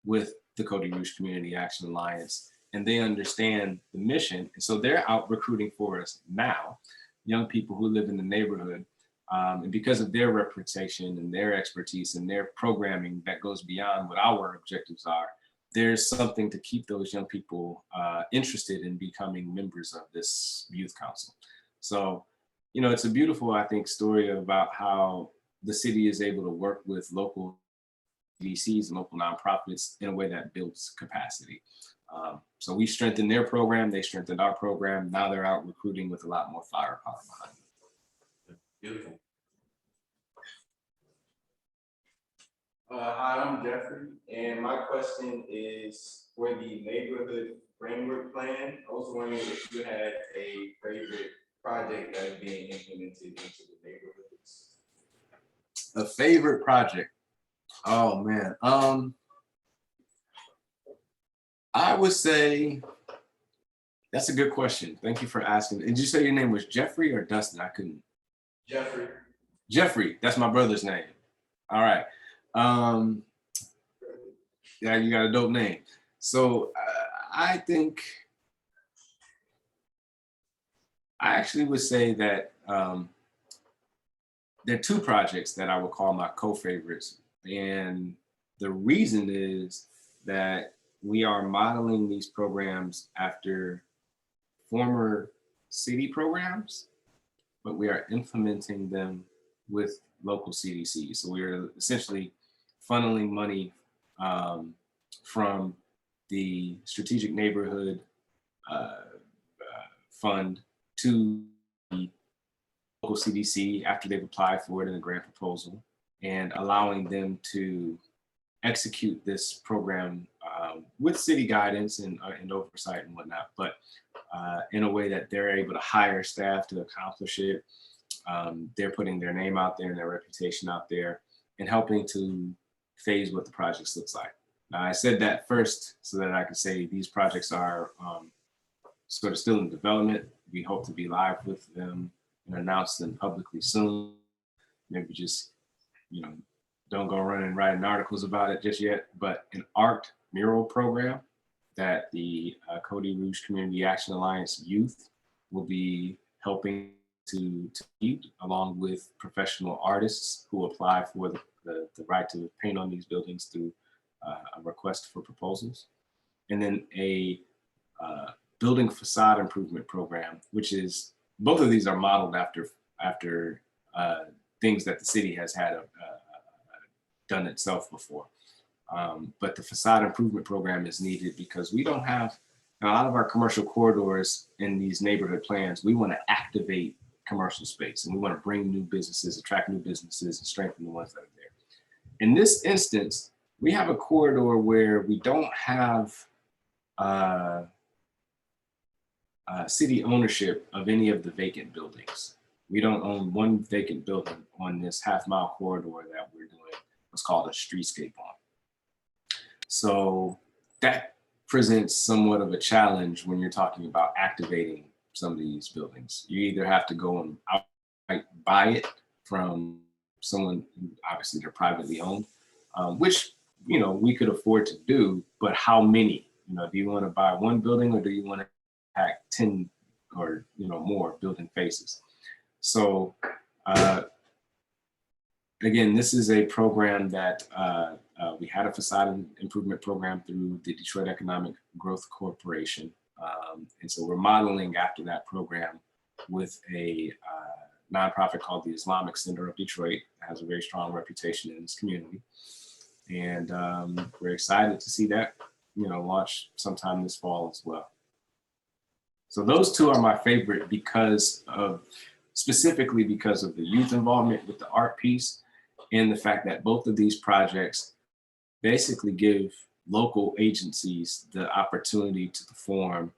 Speaker 1: with the Cody Rouge Community Action Alliance, and they understand the mission. And so they're out recruiting for us now, young people who live in the neighborhood. And because of their reputation and their expertise and their programming that goes beyond what our objectives are, there's something to keep those young people interested in becoming members of this youth council. So, it's a beautiful, I think, story about how the city is able to work with local DCs and local nonprofits in a way that builds capacity. So we strengthened their program, they strengthened our program. Now they're out recruiting with a lot more firepower behind them.
Speaker 2: Beautiful.
Speaker 5: Hi, I'm Jeffrey, and my question is for the neighborhood framework plan. I was wondering if you had a favorite project that is being implemented into the neighborhoods.
Speaker 1: A favorite project? Oh man, I would say that's a good question. Thank you for asking. Did you say your name was Jeffrey or Dustin? I couldn't.
Speaker 5: Jeffrey.
Speaker 1: Jeffrey, that's my brother's name. All right. Yeah, you got a dope name. So I think I actually would say that there are 2 projects that I would call my co-favorites. And the reason is that we are modeling these programs after former city programs, but we are implementing them with local CDCs. So we are essentially funneling money from the strategic neighborhood fund to the local CDC after they've applied for it in a grant proposal, and allowing them to execute this program with city guidance and oversight and whatnot, but in a way that they're able to hire staff to accomplish it. They're putting their name out there and their reputation out there and helping to phase what the projects looks like. Now, I said that first so that I could say these projects are sort of still in development. We hope to be live with them and announce them publicly soon. Maybe just, don't go running writing articles about it just yet, but an art mural program that the Cody Rouge Community Action Alliance youth will be helping to lead, along with professional artists who apply for the right to paint on these buildings through a request for proposals. And then a building facade improvement program, which is, both of these are modeled after things that the city has had done itself before. But the facade improvement program is needed because we don't have, in a lot of our commercial corridors in these neighborhood plans, we want to activate commercial space and we want to bring new businesses, attract new businesses, and strengthen the ones that are there. In this instance, we have a corridor where we don't have city ownership of any of the vacant buildings. We don't own one vacant building on this half-mile corridor that we're doing what's called a streetscape on. So that presents somewhat of a challenge when you're talking about activating some of these buildings. You either have to go and outright buy it from someone who obviously they're privately owned, which we could afford to do, but how many? Do you want to buy one building or do you want to pack 10 or more building faces? So again, this is a program that we had a facade improvement program through the Detroit Economic Growth Corporation. And so we're modeling after that program with a nonprofit called the Islamic Center of Detroit. It has a very strong reputation in this community. And we're excited to see that, launch sometime this fall as well. So those two are my favorite specifically because of the youth involvement with the art piece and the fact that both of these projects basically give local agencies the opportunity to perform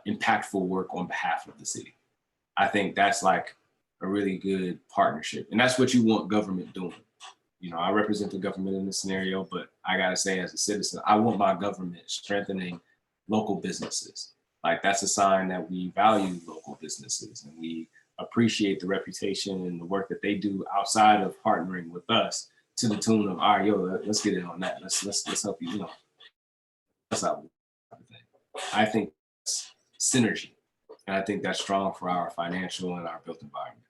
Speaker 1: impactful work on behalf of the city. I think that's like a really good partnership. And that's what you want government doing. I represent the government in this scenario, but I gotta say as a citizen, I want my government strengthening local businesses. Like that's a sign that we value local businesses and we appreciate the reputation and the work that they do outside of partnering with us to the tune of, all right, let's get in on that. Let's help you, that's how I think it's synergy. And I think that's strong for our financial and our built environment.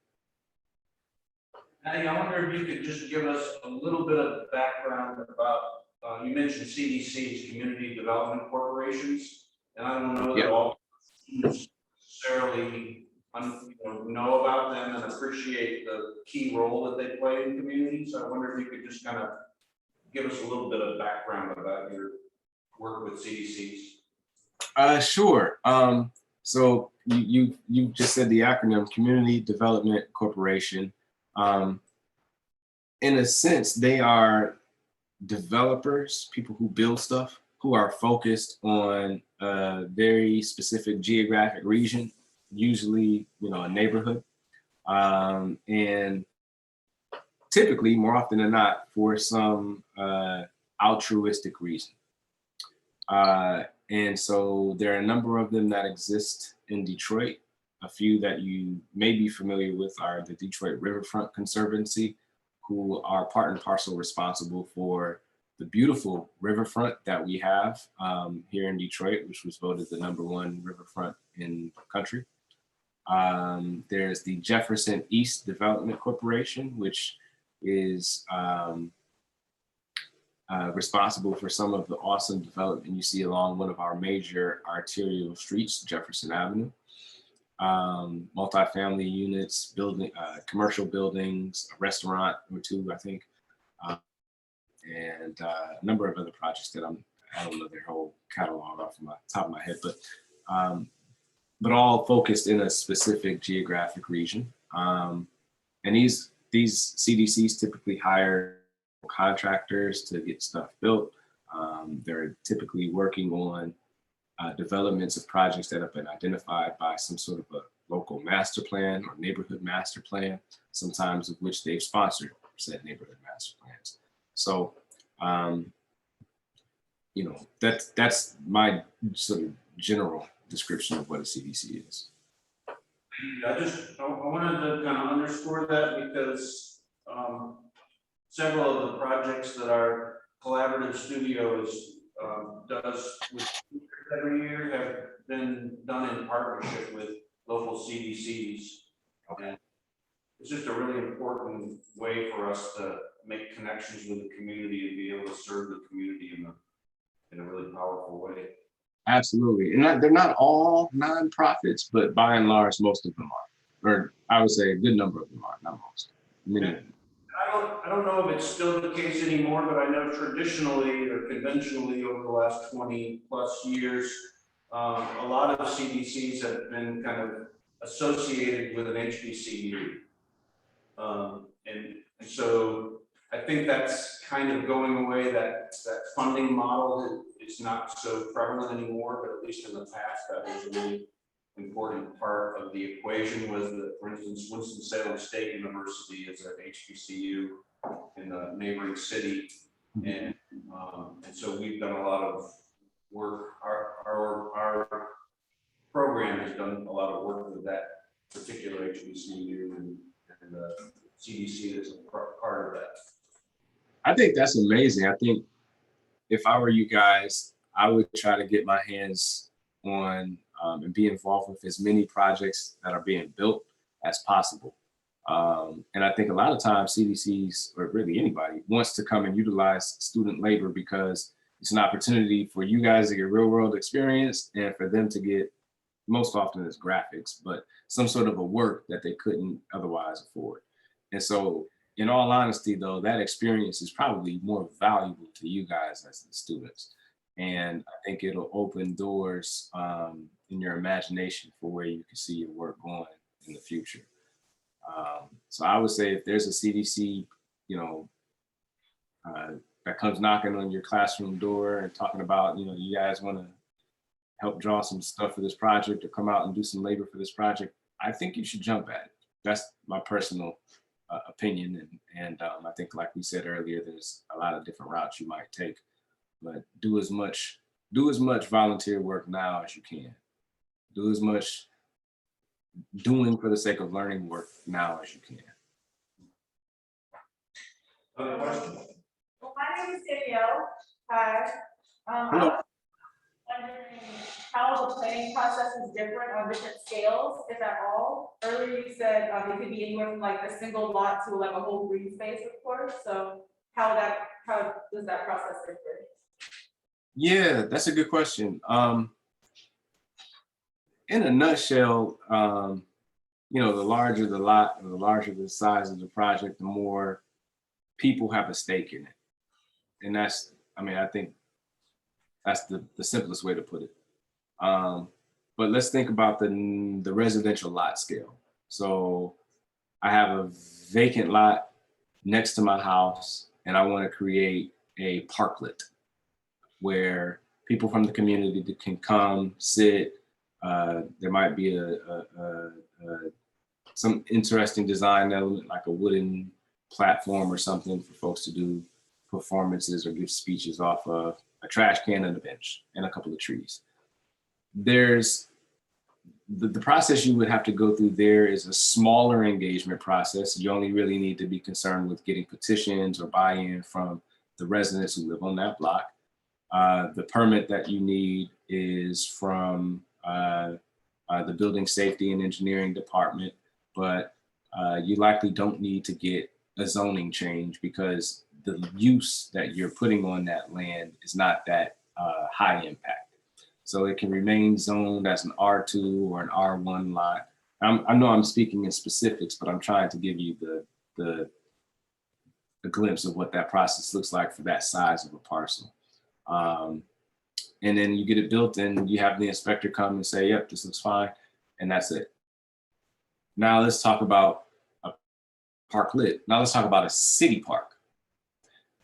Speaker 2: Hey, I wonder if you could just give us a little bit of background about, you mentioned CDCs, Community Development Corporations, and I don't know that all necessarily know about them and appreciate the key role that they play in communities. So I wonder if you could just kind of give us a little bit of background about your work with CDCs.
Speaker 1: Sure. So you just said the acronym Community Development Corporation. In a sense, they are developers, people who build stuff, who are focused on a very specific geographic region, usually, a neighborhood. And typically, more often than not, for some altruistic reason. And so there are a number of them that exist in Detroit. A few that you may be familiar with are the Detroit Riverfront Conservancy, who are part and parcel responsible for the beautiful riverfront that we have here in Detroit, which was voted the #1 riverfront in the country. There's the Jefferson East Development Corporation, which is responsible for some of the awesome development you see along one of our major arterial streets, Jefferson Avenue. Multifamily units, building, commercial buildings, a restaurant or two, I think, and a number of other projects that I don't know their whole catalog off the top of my head, but all focused in a specific geographic region. And these CDCs typically hire contractors to get stuff built. They're typically working on developments of projects that have been identified by some sort of a local master plan or neighborhood master plan, sometimes of which they've sponsored said neighborhood master plans. So, you know, that's my sort of general description of what a CDC is.
Speaker 2: I wanted to kind of underscore that because several of the projects that our collaborative studios does with every year have been done in partnership with local CDCs. And it's just a really important way for us to make connections with the community and be able to serve the community in a really powerful way.
Speaker 1: Absolutely. And they're not all nonprofits, but by and large, most of them are. Or I would say a good number of them are, not most. Many of them.
Speaker 2: I don't know if it's still the case anymore, but I know traditionally or conventionally over the last 20 plus years, a lot of CDCs have been kind of associated with an HBCU. And so I think that's kind of going away, that funding model is not so prevalent anymore, but at least in the past, that was a really important part of the equation was that, for instance, Winston-Salem State University is an HBCU in the neighboring city. And so we've done a lot of work. Our program has done a lot of work with that particular HBCU and CDC is a part of that.
Speaker 1: I think that's amazing. I think if I were you guys, I would try to get my hands on and be involved with as many projects that are being built as possible. And I think a lot of times CDCs, or really anybody, wants to come and utilize student labor because it's an opportunity for you guys to get real world experience and for them to get, most often it's graphics, but some sort of a work that they couldn't otherwise afford. And so in all honesty though, that experience is probably more valuable to you guys as the students. And I think it'll open doors in your imagination for where you can see your work going in the future. So I would say if there's a CDC, you know, that comes knocking on your classroom door and talking about, you know, you guys want to help draw some stuff for this project or come out and do some labor for this project, I think you should jump at it. That's my personal opinion. And I think, like we said earlier, there's a lot of different routes you might take, but do as much volunteer work now as you can. Do as much doing for the sake of learning work now as you can.
Speaker 2: Other questions?
Speaker 6: Well, my name is Danielle. Hi. I
Speaker 1: Hello.
Speaker 6: was wondering how the planning process is different on different scales, if at all. Earlier you said it could be anywhere from like a single lot to like a whole green space, of course. So how does that process differ?
Speaker 1: Yeah, that's a good question. In a nutshell, you know, the larger the lot, or the larger the size of the project, the more people have a stake in it. And that's, I mean, I think that's the simplest way to put it. But let's think about the residential lot scale. So I have a vacant lot next to my house, and I want to create a parklet where people from the community can come, sit. There might be some interesting design element, like a wooden platform or something for folks to do performances or give speeches off of, a trash can and a bench and a couple of trees. There's the process you would have to go through there is a smaller engagement process. You only really need to be concerned with getting petitions or buy-in from the residents who live on that block. The permit that you need is from the Building Safety and Engineering Department, but you likely don't need to get a zoning change because the use that you're putting on that land is not that high impact. So it can remain zoned as an R2 or an R1 lot. I know I'm speaking in specifics, but I'm trying to give you the glimpse of what that process looks like for that size of a parcel. And then you get it built and you have the inspector come and say, yep, this looks fine. And that's it. Now let's talk about a park lit. Now let's talk about a city park.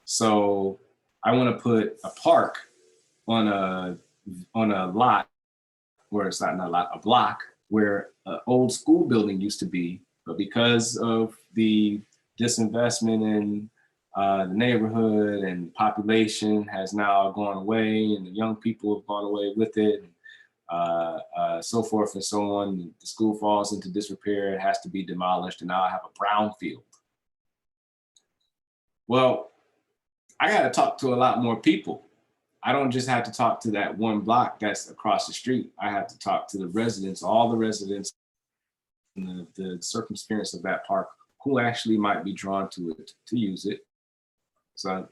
Speaker 1: So I want to put a park on a lot where it's not a lot, a block where an old school building used to be, but because of the disinvestment in the neighborhood and population has now gone away, and the young people have gone away with it, so forth and so on. The school falls into disrepair, it has to be demolished, and now I have a brownfield. Well, I got to talk to a lot more people. I don't just have to talk to that one block that's across the street. I have to talk to the residents, all the residents, and the circumstance of that park, who actually might be drawn to it to use it. So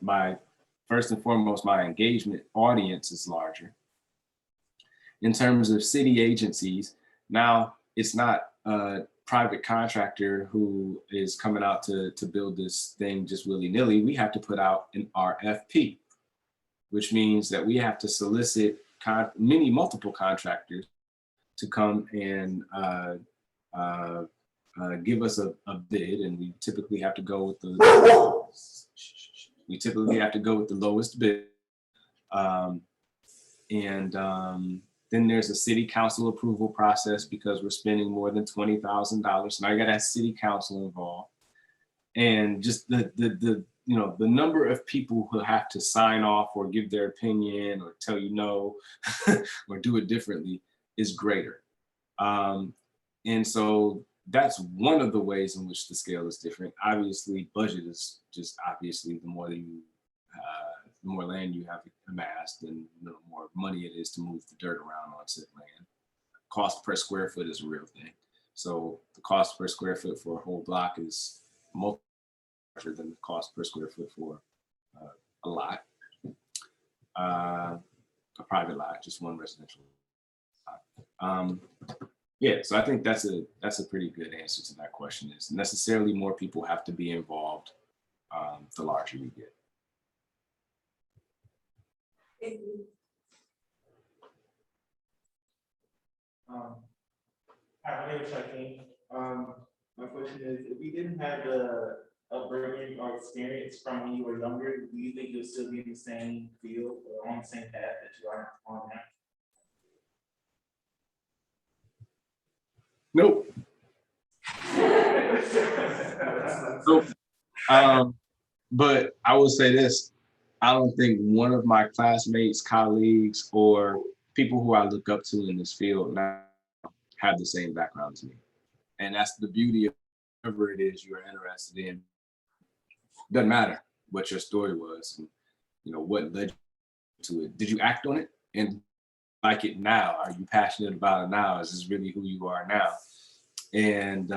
Speaker 1: first and foremost, my engagement audience is larger. In terms of city agencies, now it's not a private contractor who is coming out to build this thing just willy-nilly. We have to put out an RFP, which means that we have to solicit multiple contractors to come and give us a bid, and we typically have to go with the lowest bid. Then there's a city council approval process because we're spending more than $20,000. So now you got to have city council involved, and just the number of people who have to sign off or give their opinion or tell you no or do it differently is greater. And so that's one of the ways in which the scale is different. Obviously, budget is just obviously the more land you have amassed, and the more money it is to move the dirt around on said land. Cost per square foot is a real thing. So the cost per square foot for a whole block is multiple larger than the cost per square foot for a lot, a private lot, just one residential lot. Yeah, so I think that's a pretty good answer to that question. Is necessarily more people have to be involved, the larger you get.
Speaker 5: Hi, my name is Shaquem. My question is, if you didn't have the upbringing or experience from when you were younger, do you think you'll still be in the same field or on the same path that you are on now?
Speaker 1: Nope. Nope. But I will say this, I don't think one of my classmates, colleagues, or people who I look up to in this field now have the same background as me. And that's the beauty of whatever it is you're interested in. Doesn't matter what your story was, and, what led you to it. Did you act on it and like it now? Are you passionate about it now? Is this really who you are now? And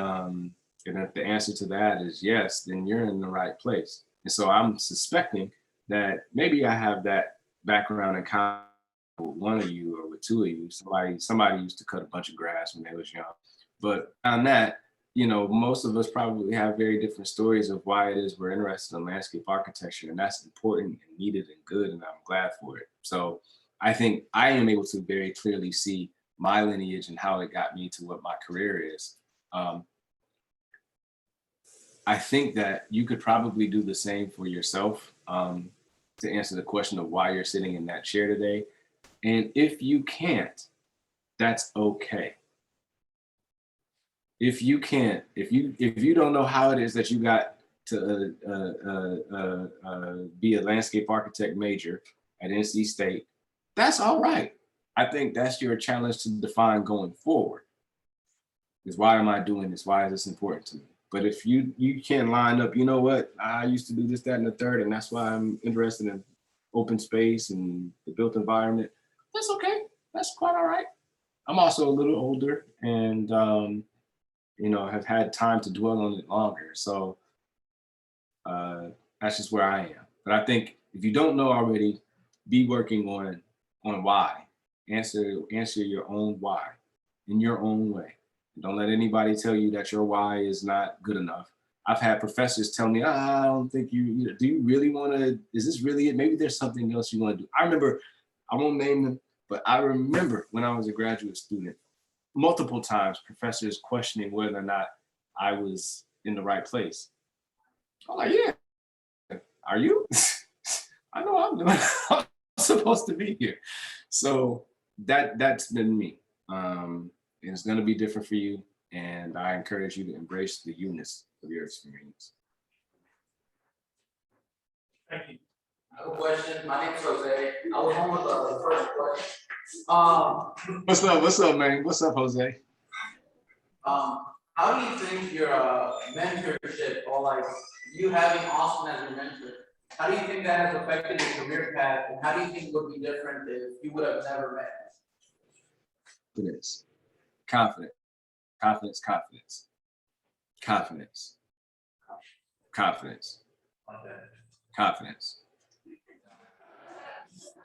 Speaker 1: if the answer to that is yes, then you're in the right place. And so I'm suspecting that maybe I have that background in common with one of you or with two of you. Somebody used to cut a bunch of grass when they was young. But on that, most of us probably have very different stories of why it is we're interested in landscape architecture, and that's important and needed and good, and I'm glad for it. So I think I am able to very clearly see my lineage and how it got me to what my career is. I think that you could probably do the same for yourself, to answer the question of why you're sitting in that chair today. And if you can't, that's okay. If you can't, if you don't know how it is that you got to be a landscape architect major at NC State, that's all right. I think that's your challenge to define going forward. Is why am I doing this? Why is this important to me? But if you can't line up, you know what? I used to do this, that, and the third, and that's why I'm interested in open space and the built environment. That's okay. That's quite all right. I'm also a little older and, have had time to dwell on it longer. So I That's just where I am. But I think if you don't know already, be working on why. Answer your own why in your own way. Don't let anybody tell you that your why is not good enough. I've had professors tell me, I don't think do you really want to, is this really it? Maybe there's something else you want to do. I remember, I won't name them, but I remember when I was a graduate student, multiple times professors questioning whether or not I was in the right place. I'm like, yeah, are you? I know I'm supposed to be here. So that's been me. And it's going to be different for you. And I encourage you to embrace the uniqueness of your experience.
Speaker 2: Thank you.
Speaker 3: I have a question. My name's Jose. I was on with the first question.
Speaker 1: What's up, man? What's up, Jose?
Speaker 3: How do you think your mentorship or like you having Austin as your mentor, how do you think that has affected your career path, and how do you think it would be different if you would have never met?
Speaker 1: Confidence, confidence, confidence, confidence, confidence, confidence, confidence,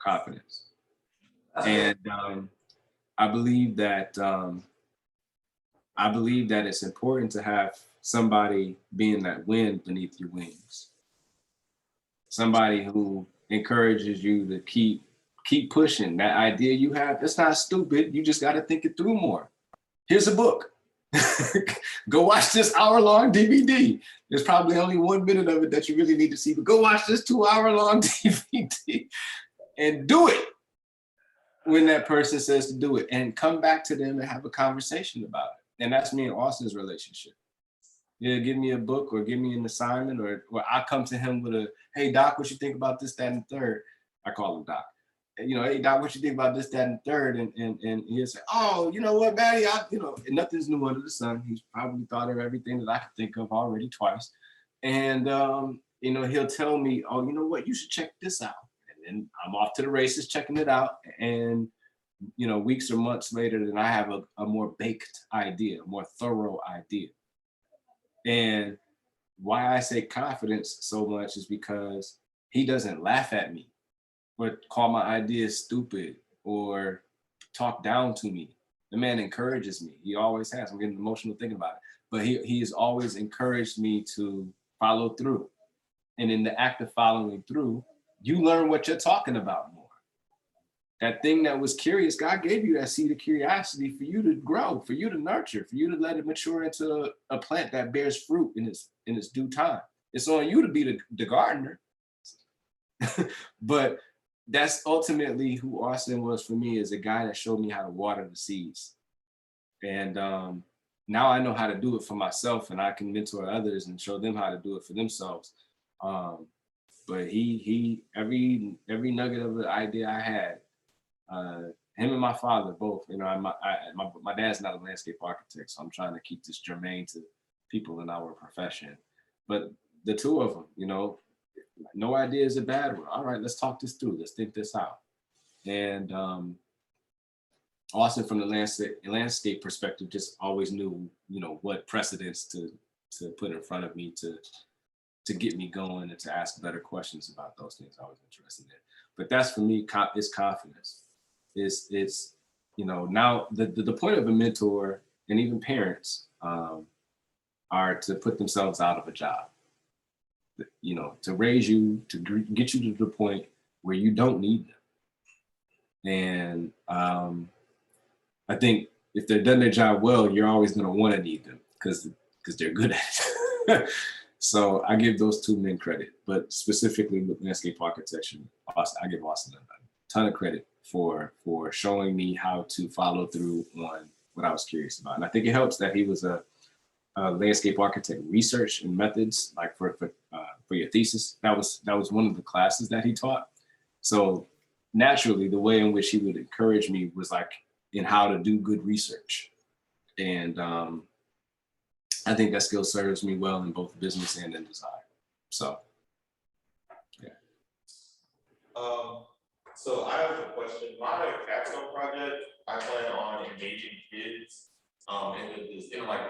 Speaker 1: confidence. And I believe that it's important to have somebody being that wind beneath your wings. Somebody who encourages you to keep pushing that idea you have. It's not stupid. You just got to think it through more. Here's a book. Go watch this hour-long DVD. There's probably only 1 minute of it that you really need to see, but go watch this 2-hour-long DVD and do it when that person says to do it, and come back to them and have a conversation about it. And that's me and Austin's relationship. Yeah, give me a book or give me an assignment, or I come to him with a, hey, Doc, what you think about this, that, and third? I call him Doc. You know, hey, Doc, what you think about this, that, and third? And he'll say, oh, you know what, Maddie, nothing's new under the sun. He's probably thought of everything that I could think of already twice. And, he'll tell me, oh, you know what, you should check this out. And then I'm off to the races checking it out. And, weeks or months later, then I have a more baked idea, a more thorough idea. And why I say confidence so much is because he doesn't laugh at me or call my ideas stupid or talk down to me. The man encourages me. He always has. I'm getting emotional thinking about it. But he has always encouraged me to follow through. And in the act of following through, you learn what you're talking about more. That thing that was curious, God gave you that seed of curiosity for you to grow, for you to nurture, for you to let it mature into a plant that bears fruit in its due time. It's on you to be the gardener. But that's ultimately who Austin was for me, is a guy that showed me how to water the seeds. And now I know how to do it for myself, and I can mentor others and show them how to do it for themselves. But he every nugget of the idea I had, him and my father both, my dad's not a landscape architect, so I'm trying to keep this germane to people in our profession. But the two of them, no idea is a bad one. All right, let's talk this through. Let's think this out. And Austin, from the landscape perspective, just always knew, what precedents to put in front of me to get me going and to ask better questions about those things I was interested in. But that's, for me, is confidence. It's now the point of a mentor, and even parents, are to put themselves out of a job. To raise you, to get you to the point where you don't need them. And I think if they've done their job well, you're always going to want to need them because they're good at it. So I give those two men credit, but specifically with landscape architecture, I give Austin a ton of credit for showing me how to follow through on what I was curious about. And I think it helps that he was a landscape architect research and methods, like for your thesis. That was one of the classes that he taught. So naturally, the way in which he would encourage me was like in how to do good research. And I think that skill serves me well in both business and in design. So, yeah.
Speaker 7: So I have a question. My capstone project, I plan on engaging kids in my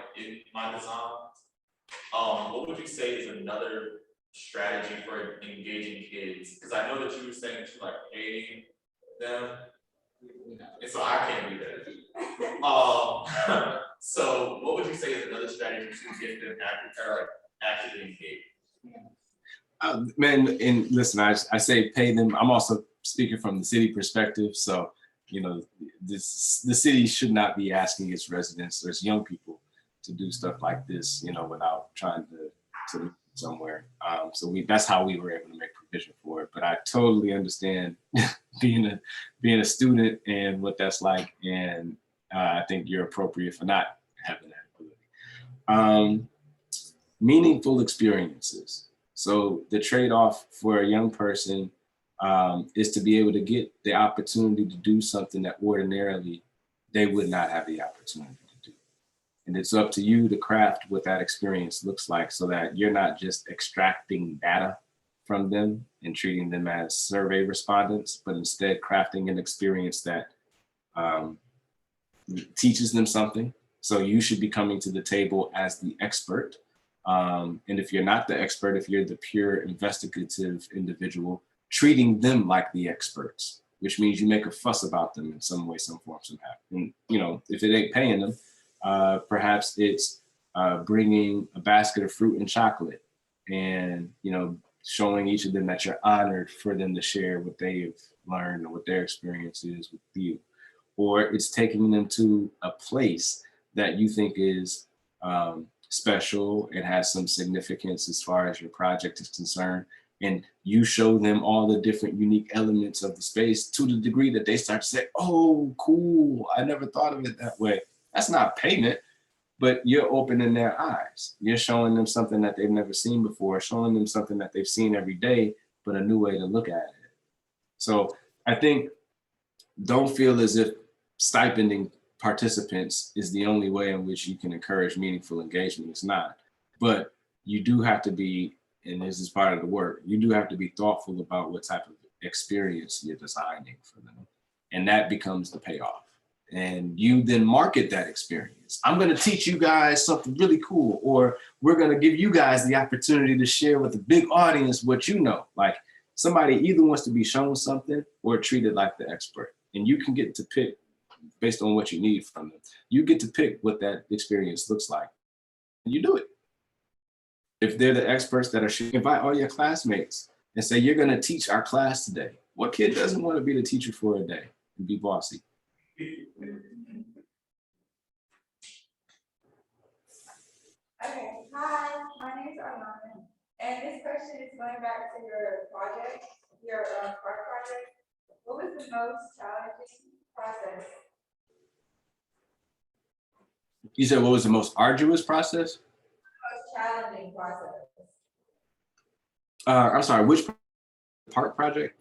Speaker 7: design. What would you say is another strategy for engaging kids? Because I know that you were saying to like paying them, and so I can't do that. So what would you say is another strategy to get them actually engaged?
Speaker 1: Man, and listen, I say pay them. I'm also speaking from the city perspective. So, you know, the city should not be asking its residents or its young people to do stuff like this, you know, without trying to move somewhere. So that's how we were able to make provision for it. But I totally understand being a student and what that's like. And I think you're appropriate for not having that ability. Meaningful experiences. So the trade-off for a young person is to be able to get the opportunity to do something that ordinarily they would not have the opportunity to do. And it's up to you to craft what that experience looks like so that you're not just extracting data from them and treating them as survey respondents, but instead crafting an experience that teaches them something. So you should be coming to the table as the expert. And if you're not the expert, if you're the pure investigative individual, treating them like the experts, which means you make a fuss about them in some way, some form, somehow. And, you know, if it ain't paying them, perhaps it's bringing a basket of fruit and chocolate and, you know, showing each of them that you're honored for them to share what they've learned or what their experience is with you. Or it's taking them to a place that you think is special and has some significance as far as your project is concerned. And you show them all the different unique elements of the space to the degree that they start to say, oh, cool, I never thought of it that way. That's not payment, but you're opening their eyes. You're showing them something that they've never seen before, showing them something that they've seen every day, but a new way to look at it. So I think don't feel as if stipending participants is the only way in which you can encourage meaningful engagement. It's not, but you do have to be, and this is part of the work, you do have to be thoughtful about what type of experience you're designing for them. And that becomes the payoff. And you then market that experience. I'm gonna teach you guys something really cool, or we're gonna give you guys the opportunity to share with a big audience what you know. Like somebody either wants to be shown something or treated like the expert. And you can get to pick based on what you need from them. You get to pick what that experience looks like. And you do it. If they're the experts that are, invite all your classmates and say, you're gonna teach our class today. What kid doesn't want to be the teacher for a day and be bossy?
Speaker 8: Okay, hi, my name is Armanda, and this question is going back to your project, your park project. What was the most challenging process?
Speaker 1: You said what was the most arduous process?
Speaker 8: Most challenging process.
Speaker 1: I'm sorry, which park project?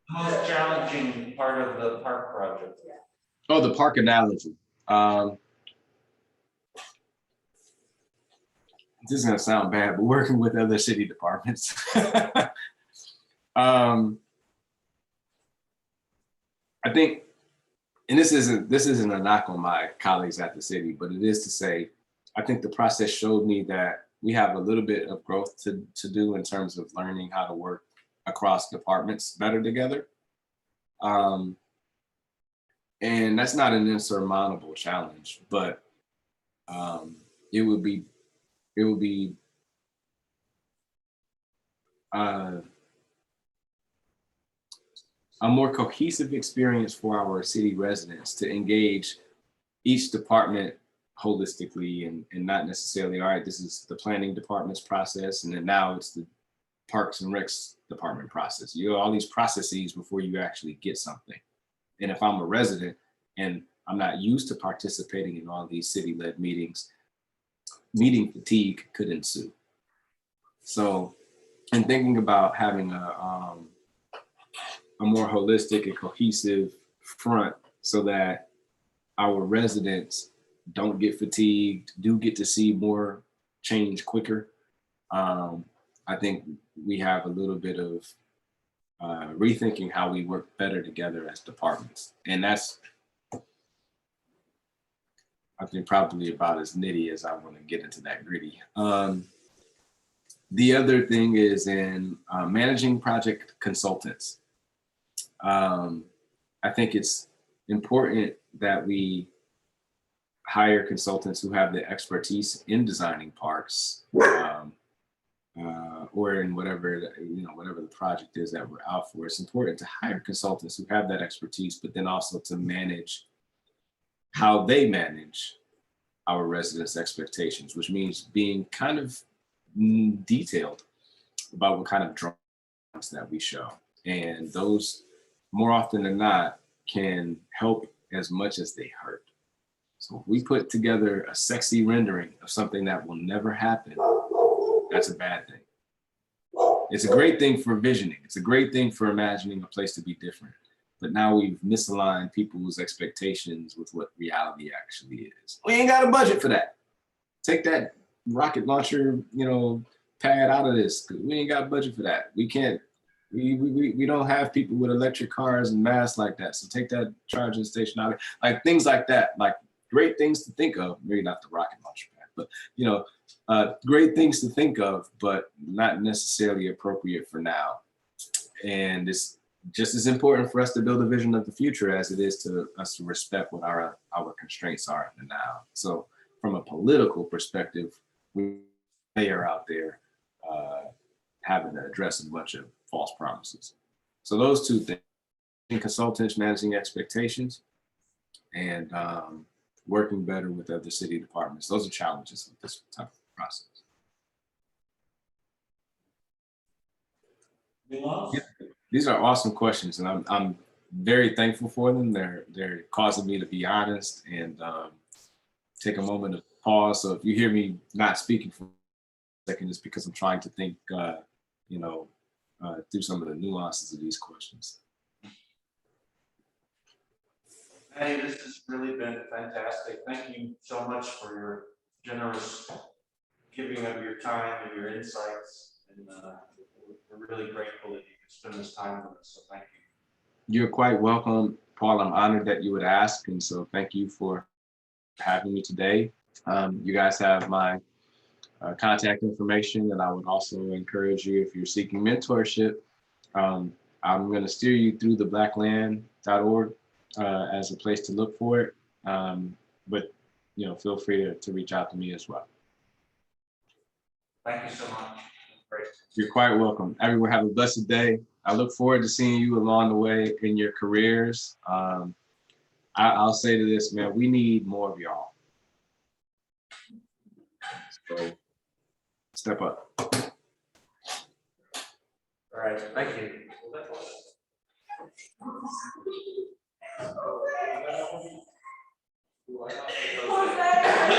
Speaker 2: Most challenging part of the park project.
Speaker 1: Oh, the park analogy. This is gonna sound bad, but working with other city departments. I think, and this isn't a knock on my colleagues at the city, but it is to say, I think the process showed me that we have a little bit of growth to do in terms of learning how to work across departments better together. And that's not an insurmountable challenge, but it would be a more cohesive experience for our city residents to engage each department holistically and not necessarily, all right, this is the planning department's process, and then now it's the Parks and Recs department process. You know, all these processes before you actually get something. And if I'm a resident and I'm not used to participating in all these city-led meetings, meeting fatigue could ensue. So, in thinking about having a more holistic and cohesive front so that our residents don't get fatigued, do get to see more change quicker. I think we have a little bit of rethinking how we work better together as departments. And that's, I think, probably about as nitty as I want to get into that gritty. The other thing is in managing project consultants. I think it's important that we hire consultants who have the expertise in designing parks, or in whatever whatever the project is that we're out for. It's important to hire consultants who have that expertise, but then also to manage how they manage our residents' expectations, which means being kind of detailed about what kind of drawings that we show. And those, more often than not, can help as much as they hurt. So if we put together a sexy rendering of something that will never happen, that's a bad thing. It's a great thing for visioning. It's a great thing for imagining a place to be different. But now we've misaligned people's expectations with what reality actually is. We ain't got a budget for that. Take that rocket launcher, pad out of this, because we ain't got a budget for that. We can't, we don't have people with electric cars and masks like that. So take that charging station out, like things like that, like great things to think of, maybe not the rocket launcher pad, but great things to think of, but not necessarily appropriate for now. And it's just as important for us to build a vision of the future as it is to us to respect what our constraints are in the now. So from a political perspective, we are out there having to address a bunch of false promises. So those two things, consultants managing expectations and working better with other city departments. Those are challenges with this type of process. These are awesome questions, and I'm very thankful for them. They're causing me to be honest and take a moment to pause. So if you hear me not speaking for a second, it's because I'm trying to think, through some of the nuances of these questions.
Speaker 2: Hey, this has really been fantastic. Thank you so much for your generous giving of your time and your insights. And we're really grateful that you could spend this time with us. So thank you.
Speaker 1: You're quite welcome, Paul. I'm honored that you would ask. And so thank you for having me today. You guys have my contact information, and I would also encourage you, if you're seeking mentorship, I'm going to steer you through the blackland.org as a place to look for it. But feel free to reach out to me as well.
Speaker 2: Thank you so much. Great.
Speaker 1: You're quite welcome. Everyone have a blessed day. I look forward to seeing you along the way in your careers. I'll say to this, man, we need more of y'all. So step up.
Speaker 3: All right, thank you.
Speaker 6: Who's that?